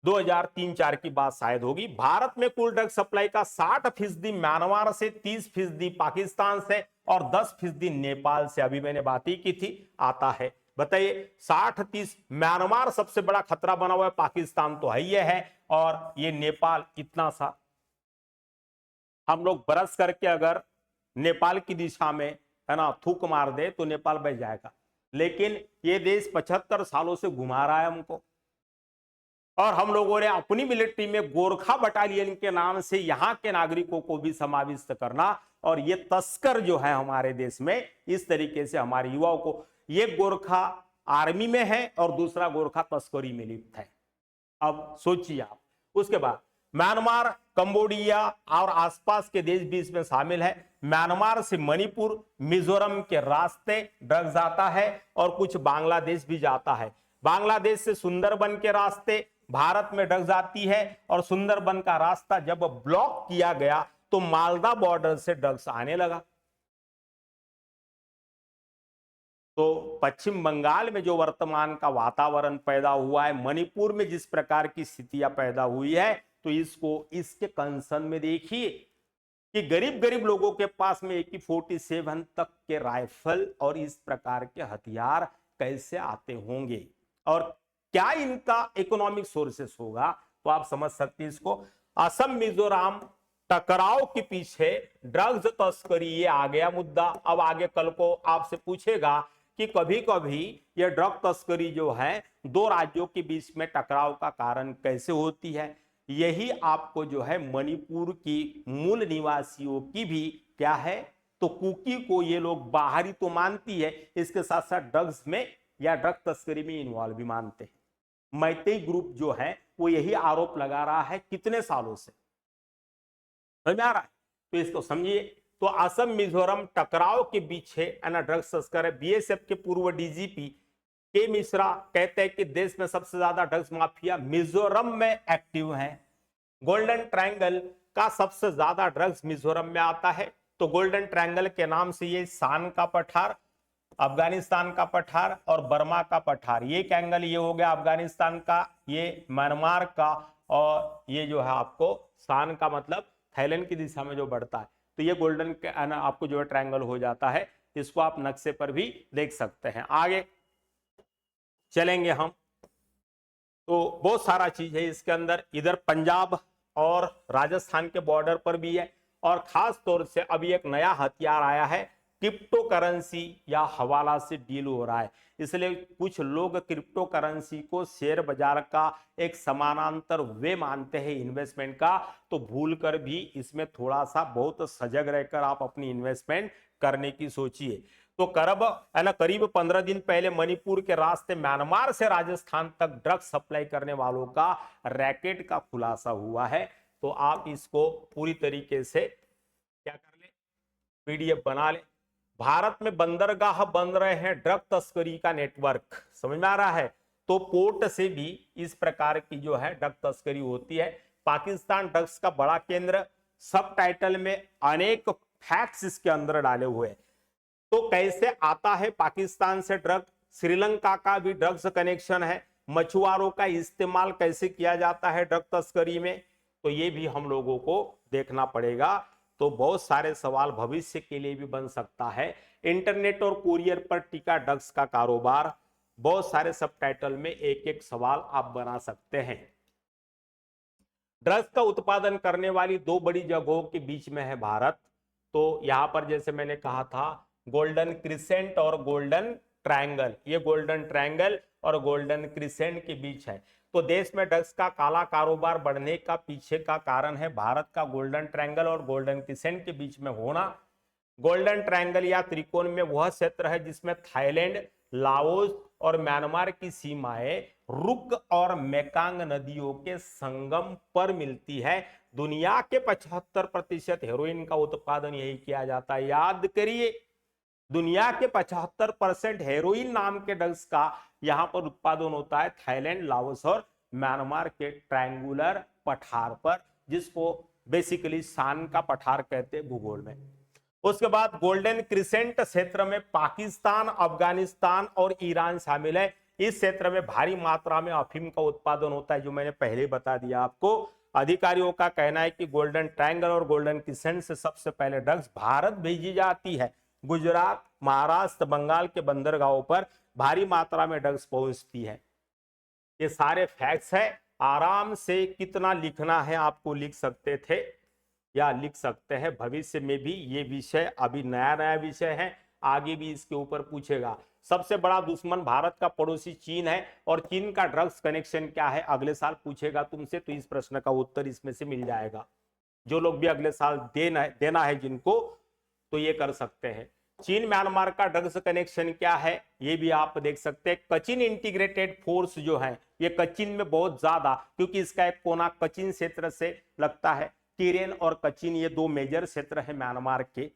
2003-4 की बात शायद होगी। भारत में कुल ड्रग सप्लाई का 60% म्यांमार से, 30% पाकिस्तान से और 10% नेपाल से, अभी मैंने बात ही की थी, आता है। बताइए 60-30, म्यांमार सबसे बड़ा खतरा बना हुआ है, पाकिस्तान तो है ही है, और ये नेपाल इतना सा। हम लोग बरस करके अगर नेपाल की दिशा में है ना थूक मार दे तो नेपाल बच जाएगा, लेकिन ये देश 75 सालों से घुमा रहा है हमको। और हम लोगों ने अपनी मिलिट्री में गोरखा बटालियन के नाम से यहाँ के नागरिकों को भी समाविष्ट करना, और ये तस्कर जो है हमारे देश में इस तरीके से हमारे युवाओं को, ये गोरखा आर्मी में है और दूसरा गोरखा तस्करी में लिप्त है। अब सोचिए आप। उसके बाद म्यांमार, कंबोडिया और आसपास के देश भी इसमें शामिल है। म्यांमार से मणिपुर, मिजोरम के रास्ते ड्रग्स आता है और कुछ बांग्लादेश भी जाता है। बांग्लादेश से सुंदरबन के रास्ते भारत में ड्रग्स आती है और सुंदरबन का रास्ता जब ब्लॉक किया गया तो मालदा बॉर्डर से ड्रग्स आने लगा। तो पश्चिम बंगाल में जो वर्तमान का वातावरण पैदा हुआ है, मणिपुर में जिस प्रकार की स्थितियां पैदा हुई है, तो इसको इसके कंसर्न में देखिए कि गरीब गरीब लोगों के पास में AK-47 तक के राइफल और इस प्रकार के हथियार कैसे आते होंगे और क्या इनका इकोनॉमिक सोर्सेस होगा। तो आप समझ सकते हैं इसको। असम मिजोरम टकराव के पीछे ड्रग्स तस्करी, ये आ गया मुद्दा। अब आगे कल को आपसे पूछेगा कि कभी कभी यह ड्रग तस्करी जो है दो राज्यों के बीच में टकराव का कारण कैसे होती है। यही आपको जो है मणिपुर की मूल निवासियों की भी क्या है, तो कुकी को ये लोग बाहरी तो मानती है, इसके साथ साथ ड्रग्स में या ड्रग तस्करी में इन्वॉल्व भी मानते हैं। मैतेई ग्रुप जो है वो यही आरोप लगा रहा है कितने सालों से, समझ में आ रहा है। तो इसको समझिए। तो असम मिजोरम टकराव के पीछे ड्रग्स तस्कर है। BSF के पूर्व DGP के मिश्रा कहते हैं कि देश में सबसे ज्यादा ड्रग्स माफिया मिजोरम में एक्टिव है। गोल्डन ट्रायंगल का सबसे ज्यादा ड्रग्स मिजोरम में आता है। तो गोल्डन ट्रायंगल के नाम से ये शान का पठार, अफगानिस्तान का पठार और बर्मा का पठार, ये एक एंगल ये हो गया अफगानिस्तान का, ये म्यांमार का, और ये जो है आपको शान का मतलब थाईलैंड की दिशा में जो बढ़ता है। तो ये गोल्डन आपको जो है ट्रायंगल हो जाता है। इसको आप नक्शे पर भी देख सकते हैं। आगे चलेंगे हम, तो बहुत सारा चीज है इसके अंदर। इधर पंजाब और राजस्थान के बॉर्डर पर भी है और खास तौर से अभी एक नया हथियार आया है, क्रिप्टो करेंसी या हवाला से डील हो रहा है। इसलिए कुछ लोग क्रिप्टो करेंसी को शेयर बाजार का एक समानांतर वे मानते हैं इन्वेस्टमेंट का। तो भूलकर भी इसमें थोड़ा सा बहुत सजग रहकर आप अपनी इन्वेस्टमेंट करने की सोचिए। तो करीब 15 दिन पहले मणिपुर के रास्ते म्यांमार से राजस्थान तक ड्रग्स सप्लाई करने वालों का रैकेट का खुलासा हुआ है। तो आप इसको पूरी तरीके से क्या कर ले, PDF बना ले। भारत में बंदरगाह बन रहे हैं ड्रग तस्करी का नेटवर्क, समझ में आ रहा है। तो पोर्ट से भी इस प्रकार की जो है ड्रग तस्करी होती है। पाकिस्तान ड्रग्स का बड़ा केंद्र, सब टाइटल में अनेक फैक्ट्स इसके अंदर डाले हुए हैं। तो कैसे आता है पाकिस्तान से ड्रग, श्रीलंका का भी ड्रग्स कनेक्शन है, मछुआरों का इस्तेमाल कैसे किया जाता है ड्रग तस्करी में, तो ये भी हम लोगों को देखना पड़ेगा। तो बहुत सारे सवाल भविष्य के लिए भी बन सकता है। इंटरनेट और कुरियर पर टिका ड्रग्स का कारोबार, बहुत सारे सबटाइटल में एक एक सवाल आप बना सकते हैं। ड्रग्स का उत्पादन करने वाली दो बड़ी जगहों के बीच में है भारत। तो यहां पर जैसे मैंने कहा था गोल्डन क्रिसेंट और गोल्डन ट्रायंगल, ये गोल्डन ट्रायंगल और गोल्डन क्रिसेंट के बीच है। तो देश में ड्रग्स का काला कारोबार बढ़ने का पीछे का कारण है भारत का गोल्डन ट्रायंगल और गोल्डन क्रिसेंट के बीच में होना। गोल्डन ट्रायंगल या त्रिकोण में वह क्षेत्र है जिसमें थाईलैंड, लाओस और म्यांमार की सीमाएं रुक और मेकांग नदियों के संगम पर मिलती है। दुनिया के 75% हेरोइन का उत्पादन यही किया जाता है। याद करिए, दुनिया के 75% हेरोइन नाम के ड्रग्स का यहां पर उत्पादन होता है थाईलैंड, लाओस और म्यांमार के ट्रायंगुलर पठार पर, जिसको बेसिकली शान का पठार कहते हैं भूगोल में। उसके बाद गोल्डन क्रिसेंट क्षेत्र में पाकिस्तान, अफगानिस्तान और ईरान शामिल है। इस क्षेत्र में भारी मात्रा में अफीम का उत्पादन होता है, जो मैंने पहले बता दिया आपको। अधिकारियों का कहना है कि गोल्डन ट्रायंगल और गोल्डन क्रिसेंट से सबसे पहले ड्रग्स भारत भेजी जाती है। गुजरात, महाराष्ट्र, बंगाल के बंदरगाहों पर भारी मात्रा में ड्रग्स पहुंचती है। ये सारे फैक्ट्स है। आराम से कितना लिखना है आपको लिख सकते थे या लिख सकते हैं। भविष्य में भी ये विषय अभी नया नया विषय है, आगे भी इसके ऊपर पूछेगा। सबसे बड़ा दुश्मन भारत का पड़ोसी चीन है और चीन का ड्रग्स कनेक्शन क्या है अगले साल पूछेगा तुमसे, तो इस प्रश्न का उत्तर इसमें से मिल जाएगा। जो लोग भी अगले साल देना है जिनको, तो ये कर सकते हैं। चीन म्यांमार का ड्रग्स कनेक्शन क्या है ये भी आप देख सकते हैं। कचिन इंटीग्रेटेड फोर्स जो है ये कचिन में बहुत ज्यादा, क्योंकि इसका एक कोना कचिन क्षेत्र से लगता है। किरेन और कचिन ये दो मेजर क्षेत्र है म्यांमार के।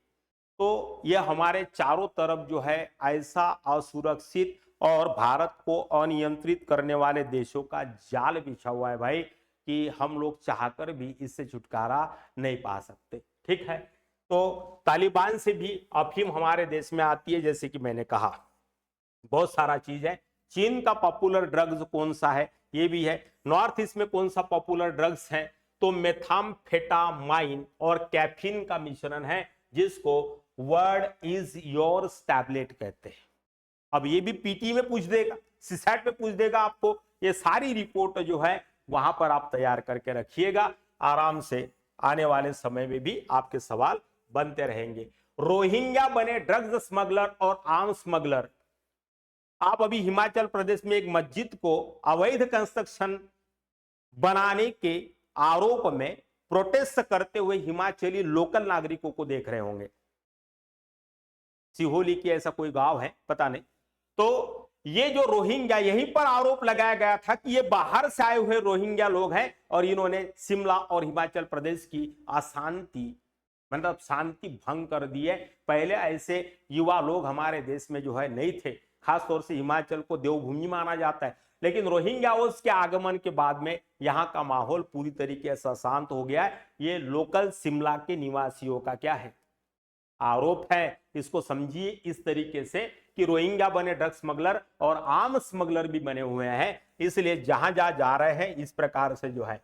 तो ये हमारे चारों तरफ जो है ऐसा असुरक्षित और भारत को अनियंत्रित करने वाले देशों का जाल बिछा हुआ है भाई, कि हम लोग चाहकर भी इससे छुटकारा नहीं पा सकते। ठीक है, तो तालिबान से भी अफीम हमारे देश में आती है, जैसे कि मैंने कहा बहुत सारा चीज है। चीन का पॉपुलर ड्रग्स कौन सा है, ये भी है। नॉर्थ ईस्ट में कौन सा पॉपुलर ड्रग्स है, तो मेथाम्फेटामाइन और कैफीन का मिश्रण है, जिसको वर्ड इज योर टैबलेट कहते हैं। अब ये भी पीटी में पूछ देगा, सीसैट में पूछ देगा आपको। ये सारी रिपोर्ट जो है वहां पर आप तैयार करके रखिएगा, आराम से आने वाले समय में भी आपके सवाल बनते रहेंगे। रोहिंग्या बने ड्रग्स स्मगलर और आर्म्स स्मगलर। आप अभी हिमाचल प्रदेश में एक मस्जिद को अवैध कंस्ट्रक्शन बनाने के आरोप में प्रोटेस्ट करते हुए हिमाचली लोकल नागरिकों को देख रहे होंगे। सिहोली की ऐसा कोई गांव है, पता नहीं। तो ये जो रोहिंग्या, यहीं पर आरोप लगाया गया था कि ये बाहर से आए हुए रोहिंग्या लोग हैं और इन्होंने शिमला और हिमाचल प्रदेश की अशांति, मतलब शांति भंग कर दी है। पहले ऐसे युवा लोग हमारे देश में जो है नहीं थे, खासतौर से हिमाचल को देवभूमि माना जाता है, लेकिन रोहिंग्याओं के आगमन के बाद में यहाँ का माहौल पूरी तरीके से अशांत हो गया है। ये लोकल शिमला के निवासियों का क्या है, आरोप है। इसको समझिए इस तरीके से कि रोहिंग्या बने ड्रग स्मगलर और आम स्मगलर भी बने हुए हैं, इसलिए जहां जहां जा रहे हैं इस प्रकार से जो है।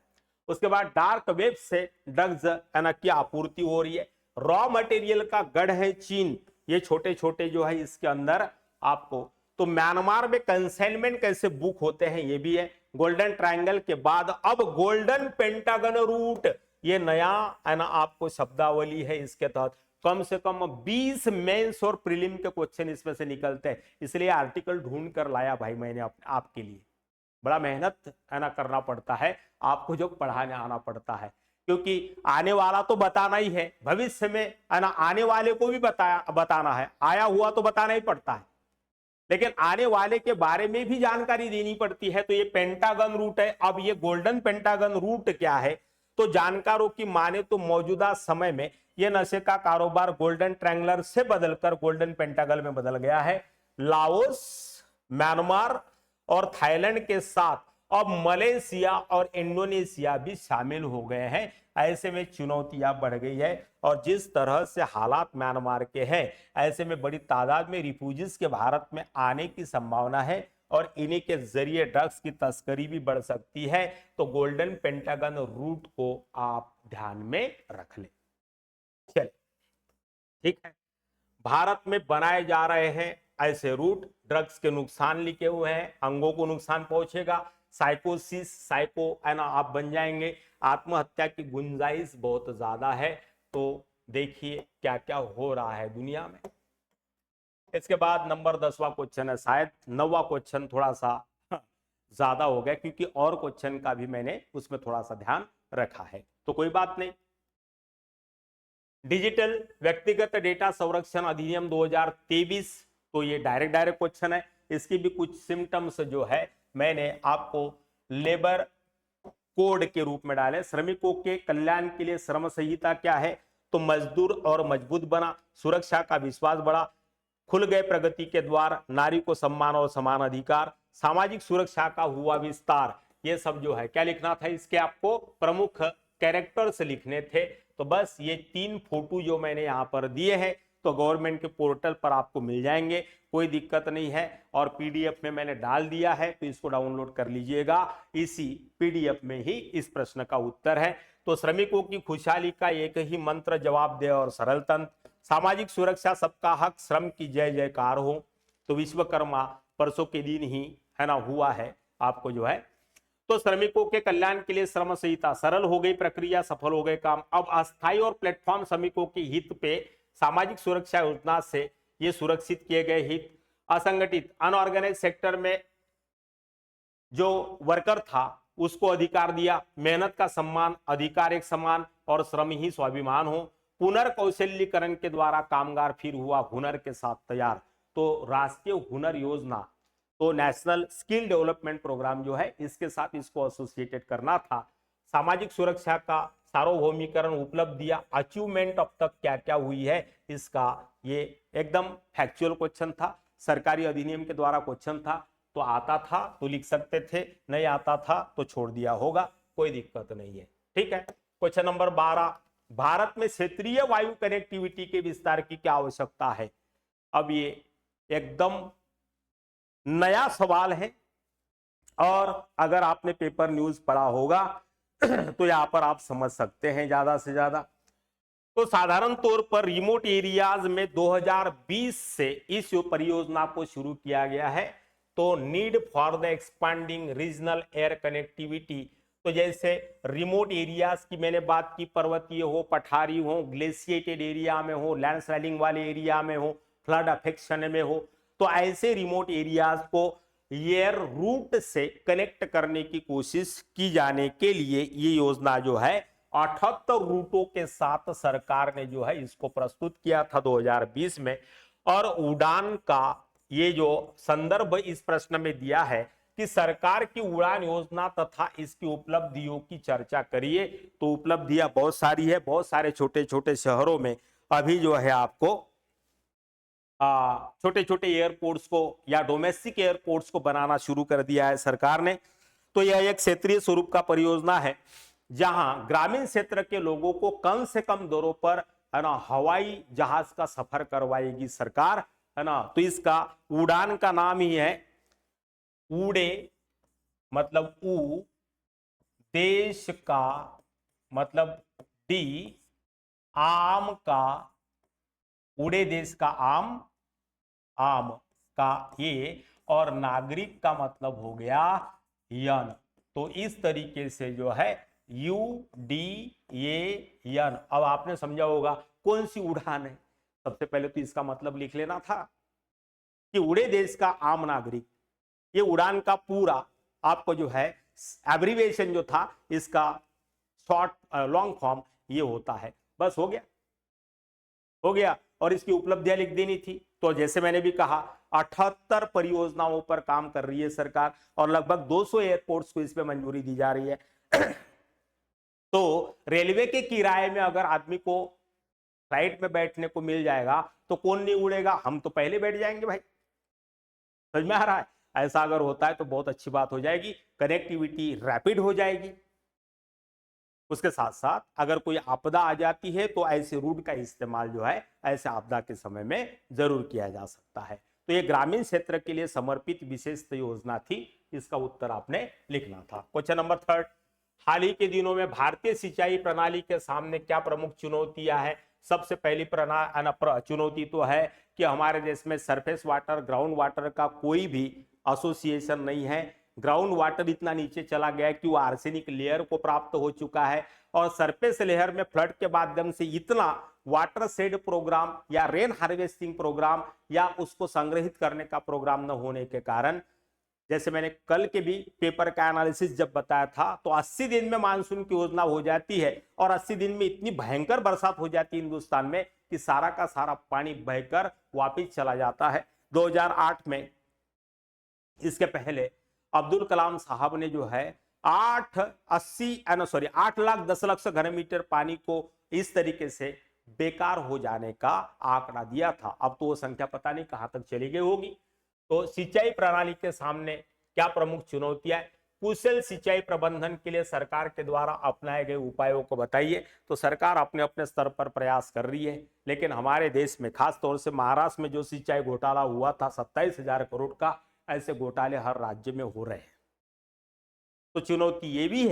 उसके बाद डार्क वेब से ड्रग्स की आपूर्ति हो रही है। रॉ मटेरियल का गढ़ है चीन, ये छोटे छोटे जो है इसके अंदर आपको। तो म्यांमार में कंसाइनमेंट कैसे बुक होते हैं ये भी है। गोल्डन ट्रायंगल के बाद अब गोल्डन पेंटागन रूट, ये नया है ना आपको शब्दावली है। इसके तहत कम से कम 20 मेंस और प्रीलिम के क्वेश्चन इसमें से निकलते हैं, इसलिए आर्टिकल ढूंढ कर लाया भाई मैंने आपके लिए। बड़ा मेहनत है ना करना पड़ता है आपको, जो पढ़ाने आना पड़ता है, क्योंकि आने वाला तो बताना ही है, भविष्य में है ना आने वाले को भी बताना है। आया हुआ तो बताना ही पड़ता है, लेकिन आने वाले के बारे में भी जानकारी देनी पड़ती है। तो ये पेंटागन रूट है। अब ये गोल्डन पेंटागन रूट क्या है, तो जानकारों की माने तो मौजूदा समय में ये नशे का कारोबार गोल्डन ट्रायंगुलर से बदलकर गोल्डन पेंटागन में बदल गया है। लाओस, म्यांमार और थाईलैंड के साथ अब मलेशिया और इंडोनेशिया भी शामिल हो गए हैं। ऐसे में चुनौतियां बढ़ गई है, और जिस तरह से हालात म्यांमार के हैं, ऐसे में बड़ी तादाद में रिफ्यूजीज के भारत में आने की संभावना है, और इन्हीं के जरिए ड्रग्स की तस्करी भी बढ़ सकती है। तो गोल्डन पेंटागन रूट को आप ध्यान में रख लें। चलिए ठीक है, भारत में बनाए जा रहे हैं ऐसे रूट, ड्रग्स के नुकसान लिखे हुए हैं, अंगों को नुकसान पहुंचेगा, साइकोसिस, साइको है ना आप बन जाएंगे, आत्महत्या की गुंजाइश बहुत ज्यादा है। तो देखिए क्या क्या हो रहा है दुनिया में। इसके बाद नंबर 10वां क्वेश्चन है, शायद 9वां क्वेश्चन थोड़ा सा ज्यादा हो गया, क्योंकि और क्वेश्चन का भी मैंने उसमें थोड़ा सा ध्यान रखा है, तो कोई बात नहीं। डिजिटल व्यक्तिगत डेटा संरक्षण अधिनियम 2023, तो ये डायरेक्ट क्वेश्चन है। इसकी भी कुछ सिम्टम्स जो है मैंने आपको लेबर कोड के रूप में डाले। श्रमिकों के कल्याण के लिए श्रम संहिता क्या है, तो मजदूर और मजबूत बना, सुरक्षा का विश्वास बढ़ा, खुल गए प्रगति के द्वार, नारी को सम्मान और समान अधिकार, सामाजिक सुरक्षा का हुआ विस्तार। ये सब जो है क्या लिखना था, इसके आपको प्रमुख कैरेक्टर्स लिखने थे। तो बस ये 3 फोटो जो मैंने यहाँ पर दिए हैं, तो गवर्नमेंट के पोर्टल पर आपको मिल जाएंगे, कोई दिक्कत नहीं है। और पीडीएफ में मैंने डाल दिया है, तो इसको डाउनलोड कर लीजिएगा। इसी पीडीएफ में ही इस प्रश्न का उत्तर है। तो श्रमिकों की खुशहाली का एक ही मंत्र, जवाबदेह और सरल तंत्र, सामाजिक सुरक्षा, सबका हक, श्रम की जय जयकार हो। तो विश्वकर्मा परसों के दिन ही है ना हुआ है आपको जो है। तो श्रमिकों के कल्याण के लिए श्रम संहिता सरल हो गई, प्रक्रिया सफल हो गए काम। अब अस्थायी और प्लेटफॉर्म श्रमिकों के हित पे सामाजिक सुरक्षा योजना से ये सुरक्षित किए गए हित। असंगठित अनऑर्गेनाइज सेक्टर में जो वर्कर था उसको अधिकार दिया, मेहनत का सम्मान, अधिकार एक समान और श्रम ही स्वाभिमान हो। पुनर्कौशल्यीकरण के द्वारा कामगार फिर हुआ हुनर के साथ तैयार। तो राष्ट्रीय हुनर योजना, तो नेशनल स्किल डेवलपमेंट प्रोग्राम जो है इसके साथ इसको एसोसिएटेड करना था। सामाजिक सुरक्षा का सार्वभौमिकरण, उपलब्धियां, अचीवमेंट अब तक क्या क्या हुई है इसका, ये एकदम फैक्चुअल क्वेश्चन था। सरकारी अधिनियम के द्वारा क्वेश्चन था तो आता था तो लिख सकते थे, नहीं आता था तो छोड़ दिया होगा, कोई दिक्कत नहीं है। ठीक है। क्वेश्चन नंबर 12, भारत में क्षेत्रीय वायु कनेक्टिविटी के विस्तार की क्या आवश्यकता है? अब ये एकदम नया सवाल है और अगर आपने पेपर न्यूज पढ़ा होगा तो यहां पर आप समझ सकते हैं ज्यादा से ज्यादा। तो साधारण तौर पर रिमोट एरियाज में 2020 से इस परियोजना को शुरू किया गया है। तो need for the expanding regional air connectivity, तो जैसे रिमोट एरियाज की मैंने बात की, पर्वतीय हो, पठारी हो, ग्लेशिएटेड एरिया में हो, लैंडस्लाइडिंग वाले एरिया में हो, फ्लड अफेक्शन में हो, तो ऐसे रिमोट एरियाज को एयर रूट से कनेक्ट करने की कोशिश की जाने के लिए ये योजना जो है 78 रूटों के साथ सरकार ने जो है इसको प्रस्तुत किया था 2020 में। और उड़ान का ये जो संदर्भ इस प्रश्न में दिया है कि सरकार की उड़ान योजना तथा इसकी उपलब्धियों की चर्चा करिए, तो उपलब्धियां बहुत सारी है। बहुत सारे छोटे छोटे शहरों में अभी जो है आपको छोटे छोटे एयरपोर्ट्स को या डोमेस्टिक एयरपोर्ट्स को बनाना शुरू कर दिया है सरकार ने। तो यह एक क्षेत्रीय स्वरूप का परियोजना है जहां ग्रामीण क्षेत्र के लोगों को कम से कम दरों पर है ना हवाई जहाज का सफर करवाएगी सरकार, है ना। तो इसका उड़ान का नाम ही है उड़े, मतलब ऊ, देश का मतलब डी, आम का, उड़े देश का आम, आम का ये, और नागरिक का मतलब हो गया यन। तो इस तरीके से जो है UDAN। अब आपने समझा होगा कौन सी उड़ान है। सबसे पहले तो इसका मतलब लिख लेना था कि उड़े देश का आम नागरिक, ये उड़ान का पूरा आपको जो है एब्रिविएशन जो था इसका शॉर्ट लॉन्ग फॉर्म ये होता है। बस हो गया, हो गया। और इसकी उपलब्धियां लिख देनी थी। तो जैसे मैंने भी कहा 78 परियोजनाओं पर काम कर रही है सरकार और लगभग 200 एयरपोर्ट्स को इसमें मंजूरी दी जा रही है। तो रेलवे के किराए में अगर आदमी को फ्लाइट में बैठने को मिल जाएगा तो कौन नहीं उड़ेगा, हम तो पहले बैठ जाएंगे भाई। समझ में आ रहा है? ऐसा अगर होता है तो बहुत अच्छी बात हो जाएगी, कनेक्टिविटी रैपिड हो जाएगी। उसके साथ साथ अगर कोई आपदा आ जाती है तो ऐसे रूट का इस्तेमाल जो है ऐसे आपदा के समय में जरूर किया जा सकता है। तो ये ग्रामीण क्षेत्र के लिए समर्पित विशेष योजना थी। इसका उत्तर आपने लिखना था। क्वेश्चन नंबर 3, हाल ही के दिनों में भारतीय सिंचाई प्रणाली के सामने क्या प्रमुख चुनौतियां हैं? सबसे पहली चुनौती तो है कि हमारे देश में सरफेस वाटर, ग्राउंड वाटर का कोई भी एसोसिएशन नहीं है। ग्राउंड वाटर इतना नीचे चला गया है कि वो आर्सेनिक लेयर को प्राप्त हो चुका है और सरफेस लेयर में फ्लड के माध्यम से इतना वाटर शेड प्रोग्राम या रेन हार्वेस्टिंग प्रोग्राम या उसको संग्रहित करने का प्रोग्राम न होने के कारण, जैसे मैंने कल के भी पेपर का एनालिसिस जब बताया था, तो 80 दिन में मानसून की योजना हो जाती है और 80 दिन में इतनी भयंकर बरसात हो जाती है हिंदुस्तान में कि सारा का सारा पानी बहकर वापिस चला जाता है। 2008 में, इसके पहले अब्दुल कलाम साहब ने जो है 8 लाख 10 लाख घन मीटर पानी को इस तरीके से बेकार हो जाने का आंकड़ा दिया था। अब तो वो संख्या पता नहीं कहां तक चली गई होगी। तो सिंचाई प्रणाली के सामने क्या प्रमुख चुनौतियां? कुशल सिंचाई प्रबंधन के लिए सरकार के द्वारा अपनाए गए उपायों को बताइए। तो सरकार अपने अपने स्तर पर प्रयास कर रही है, लेकिन हमारे देश में खास तौर से महाराष्ट्र में जो सिंचाई घोटाला हुआ था 27,000 करोड़ का, ऐसे घोटाले हर राज्य में हो रहे हैं। तो चुनौती ये भी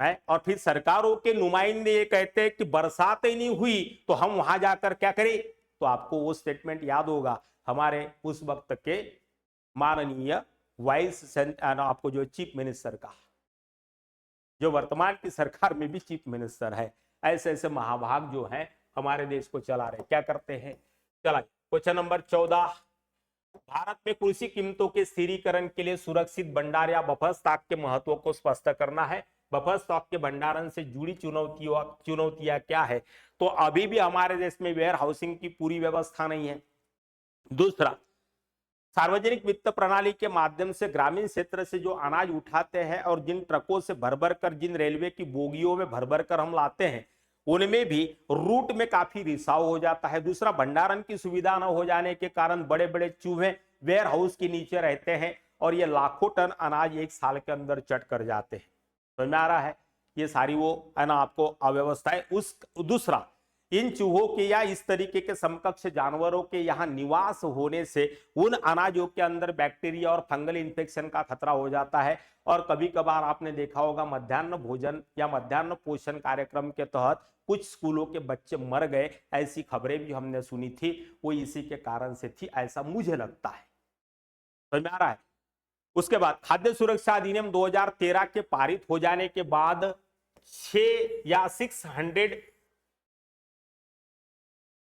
है। और फिर सरकारों के नुमाइंदे ये कहते हैं कि बरसात ही नहीं हुई तो हम वहां जाकर क्या करें। तो आपको वो स्टेटमेंट याद होगा हमारे उस वक्त के माननीय आपको जो चीफ मिनिस्टर का, जो वर्तमान की सरकार में भी चीफ मिनिस्टर है। ऐसे ऐसे महाभाग जो हैं हमारे देश को चला रहे, क्या करते हैं। चला क्वेश्चन नंबर 14, भारत में कृषि कीमतों के स्थिरीकरण के लिए सुरक्षित भंडार या बफर स्टॉक के महत्व को स्पष्ट करना है। बफर स्टॉक के भंडारण से जुड़ी चुनौतियां क्या है? तो अभी भी हमारे देश में वेयर हाउसिंग की पूरी व्यवस्था नहीं है। दूसरा, सार्वजनिक वित्त प्रणाली के माध्यम से ग्रामीण क्षेत्र से जो अनाज उठाते हैं और जिन ट्रकों से भर भर कर, जिन रेलवे की बोगियों में भर भर कर हम लाते हैं, उनमें भी रूट में काफी रिसाव हो जाता है। दूसरा, भंडारण की सुविधा न हो जाने के कारण बड़े बड़े चूहे वेयर हाउस के नीचे रहते हैं और ये लाखों टन अनाज एक साल के अंदर चट कर जाते हैं। समझ में आ रहा है? ये सारी वो है ना आपको अव्यवस्था है। उस दूसरा, इन चूहों के या इस तरीके के समकक्ष जानवरों के यहाँ निवास होने से उन अनाजों के अंदर बैक्टीरिया और फंगल इन्फेक्शन का खतरा हो जाता है। और कभी कभार आपने देखा होगा मध्याह्न भोजन या मध्याह्न पोषण कार्यक्रम के तहत कुछ स्कूलों के बच्चे मर गए, ऐसी खबरें भी हमने सुनी थी। वो इसी के कारण से थी, ऐसा मुझे लगता है। समझ में आ रहा है? उसके बाद खाद्य सुरक्षा अधिनियम 2013 के पारित हो जाने के बाद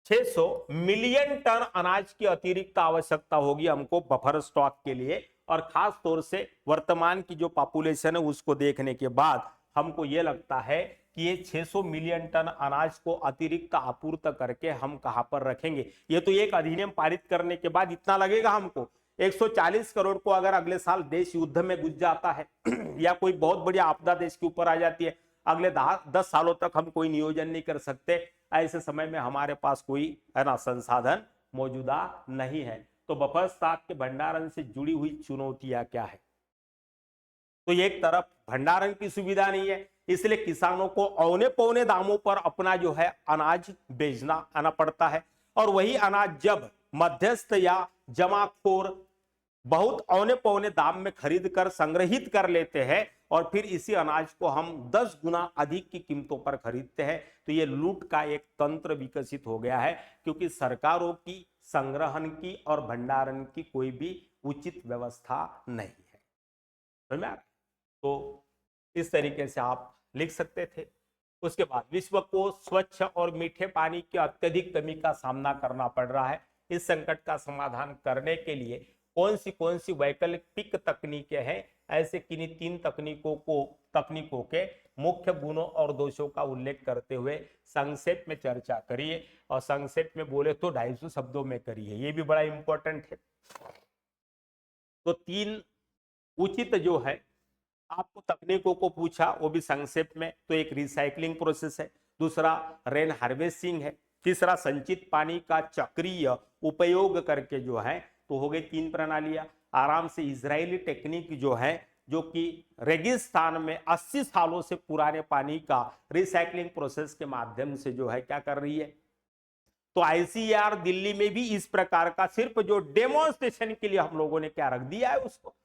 600 मिलियन टन अनाज की अतिरिक्त आवश्यकता होगी हमको बफर स्टॉक के लिए। और खास तौर से वर्तमान की जो पॉपुलेशन है उसको देखने के बाद हमको ये लगता है कि ये 600 मिलियन टन अनाज को अतिरिक्त आपूर्ति करके हम कहां पर रखेंगे। ये तो एक अधिनियम पारित करने के बाद इतना लगेगा हमको। 140 करोड़ को अगर अगले साल देश युद्ध में घुस जाता है या कोई बहुत बड़ी आपदा देश के ऊपर आ जाती है, अगले 10 सालों तक हम कोई नियोजन नहीं कर सकते। ऐसे समय में हमारे पास कोई है ना संसाधन मौजूदा नहीं है। तो बफर स्टॉक के भंडारण से जुड़ी हुई चुनौतियां क्या है? तो एक तरफ भंडारण की सुविधा नहीं है, इसलिए किसानों को औने पौने दामों पर अपना जो है अनाज बेचना आना पड़ता है। और वही अनाज जब मध्यस्थ या जमाखोर बहुत औने पौने दाम में खरीद कर संग्रहित कर लेते हैं और फिर इसी अनाज को हम 10 गुना अधिक की कीमतों पर खरीदते हैं, तो ये लूट का एक तंत्र विकसित हो गया है, क्योंकि सरकारों की संग्रहण की और भंडारण की कोई भी उचित व्यवस्था नहीं है। समझ में आ रहा है? तो इस तरीके से आप लिख सकते थे। उसके बाद, विश्व को स्वच्छ और मीठे पानी की अत्यधिक कमी का सामना करना पड़ रहा है। इस संकट का समाधान करने के लिए कौन सी वैकल्पिक तकनीकें हैं? ऐसे किन्हीं 3 तकनीकों के मुख्य गुणों और दोषों का उल्लेख करते हुए संक्षेप में चर्चा करिए। और संक्षेप में बोले तो 250 शब्दों में करिए, ये भी बड़ा इंपॉर्टेंट है। तो 3 उचित जो है आपको तकनीकों को पूछा, वो भी संक्षेप में। तो एक रिसाइकलिंग प्रोसेस है, दूसरा रेन हार्वेस्टिंग है, तीसरा संचित पानी का चक्रीय उपयोग करके जो है, तो हो गई 3 प्रणालियां। आराम से इजरायली टेक्निक जो है, जो कि रेगिस्तान में 80 सालों से पुराने पानी का रिसाइकलिंग प्रोसेस के माध्यम से जो है क्या कर रही है। तो आईसीआर दिल्ली में भी इस प्रकार का सिर्फ जो डेमोन्स्ट्रेशन के लिए हम लोगों ने क्या रख दिया है उसको।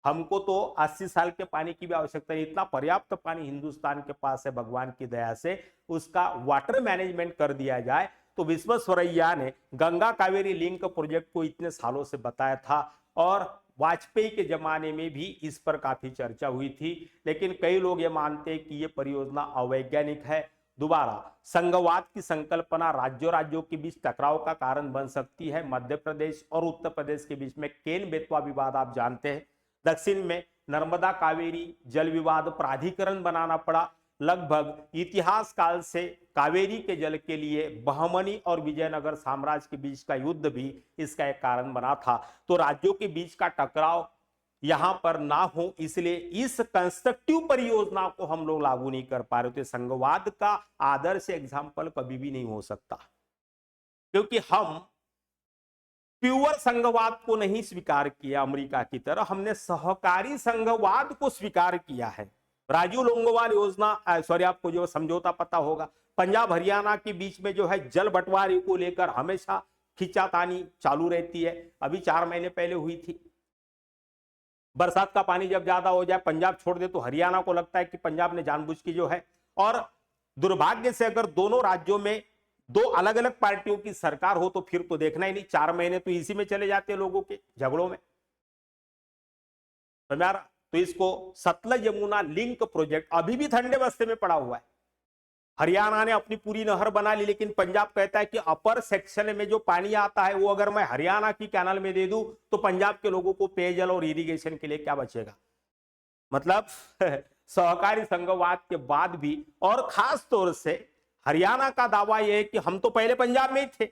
हमको तो 80 साल के पानी की भी आवश्यकता नहीं, इतना पर्याप्त पानी हिंदुस्तान के पास है भगवान की दया से। उसका वाटर मैनेजमेंट कर दिया जाए। तो विश्वेश्वरैया ने गंगा कावेरी लिंक प्रोजेक्ट को इतने सालों से बताया था और वाजपेयी के जमाने में भी इस पर काफी चर्चा हुई थी, लेकिन कई लोग ये मानते हैं कि ये परियोजना अवैज्ञानिक है। दोबारा, संघवाद की संकल्पना राज्यों के बीच टकराव का कारण बन सकती है। मध्य प्रदेश और उत्तर प्रदेश के बीच में केन बेतवा विवाद आप जानते हैं। दक्षिण में नर्मदा कावेरी जल विवाद प्राधिकरण बनाना पड़ा। लगभग इतिहास काल से कावेरी के जल के लिए बहमनी और विजयनगर साम्राज्य के बीच का युद्ध भी इसका एक कारण बना था। तो राज्यों के बीच का टकराव यहां पर ना हो, इसलिए इस कंस्ट्रक्टिव परियोजना को हम लोग लागू नहीं कर पा रहे। तो संघवाद का आदर्श एग्जाम्पल कभी भी नहीं हो सकता, क्योंकि हम प्योर संघवाद को नहीं स्वीकार किया अमेरिका की तरह, हमने सहकारी संघवाद को स्वीकार किया है। राजीव लोंगोवाल योजना, सॉरी, आपको जो समझौता पता होगा, पंजाब हरियाणा के बीच में जो है जल बंटवारे को लेकर हमेशा खींचातानी चालू रहती है। अभी 4 महीने पहले हुई थी। बरसात का पानी जब ज्यादा हो जाए, पंजाब छोड़ दे, तो हरियाणा को लगता है कि पंजाब ने जानबूझ के जो है। और दुर्भाग्य से अगर दोनों राज्यों में 2 अलग अलग पार्टियों की सरकार हो तो फिर तो देखना ही नहीं, 4 महीने तो इसी में चले जाते हैं लोगों के झगड़ों में। तो इसको सतलज यमुना लिंक प्रोजेक्ट अभी भी ठंडे बस्ते में पड़ा हुआ है। हरियाणा ने अपनी पूरी नहर बना ली, लेकिन पंजाब कहता है कि अपर सेक्शन में जो पानी आता है वो अगर मैं हरियाणा की कैनाल में दे दूं तो पंजाब के लोगों को पेयजल और इरिगेशन के लिए क्या बचेगा। मतलब सहकारी संघवाद के बाद भी, और खास तौर से हरियाणा का दावा यह है कि हम तो पहले पंजाब में ही थे,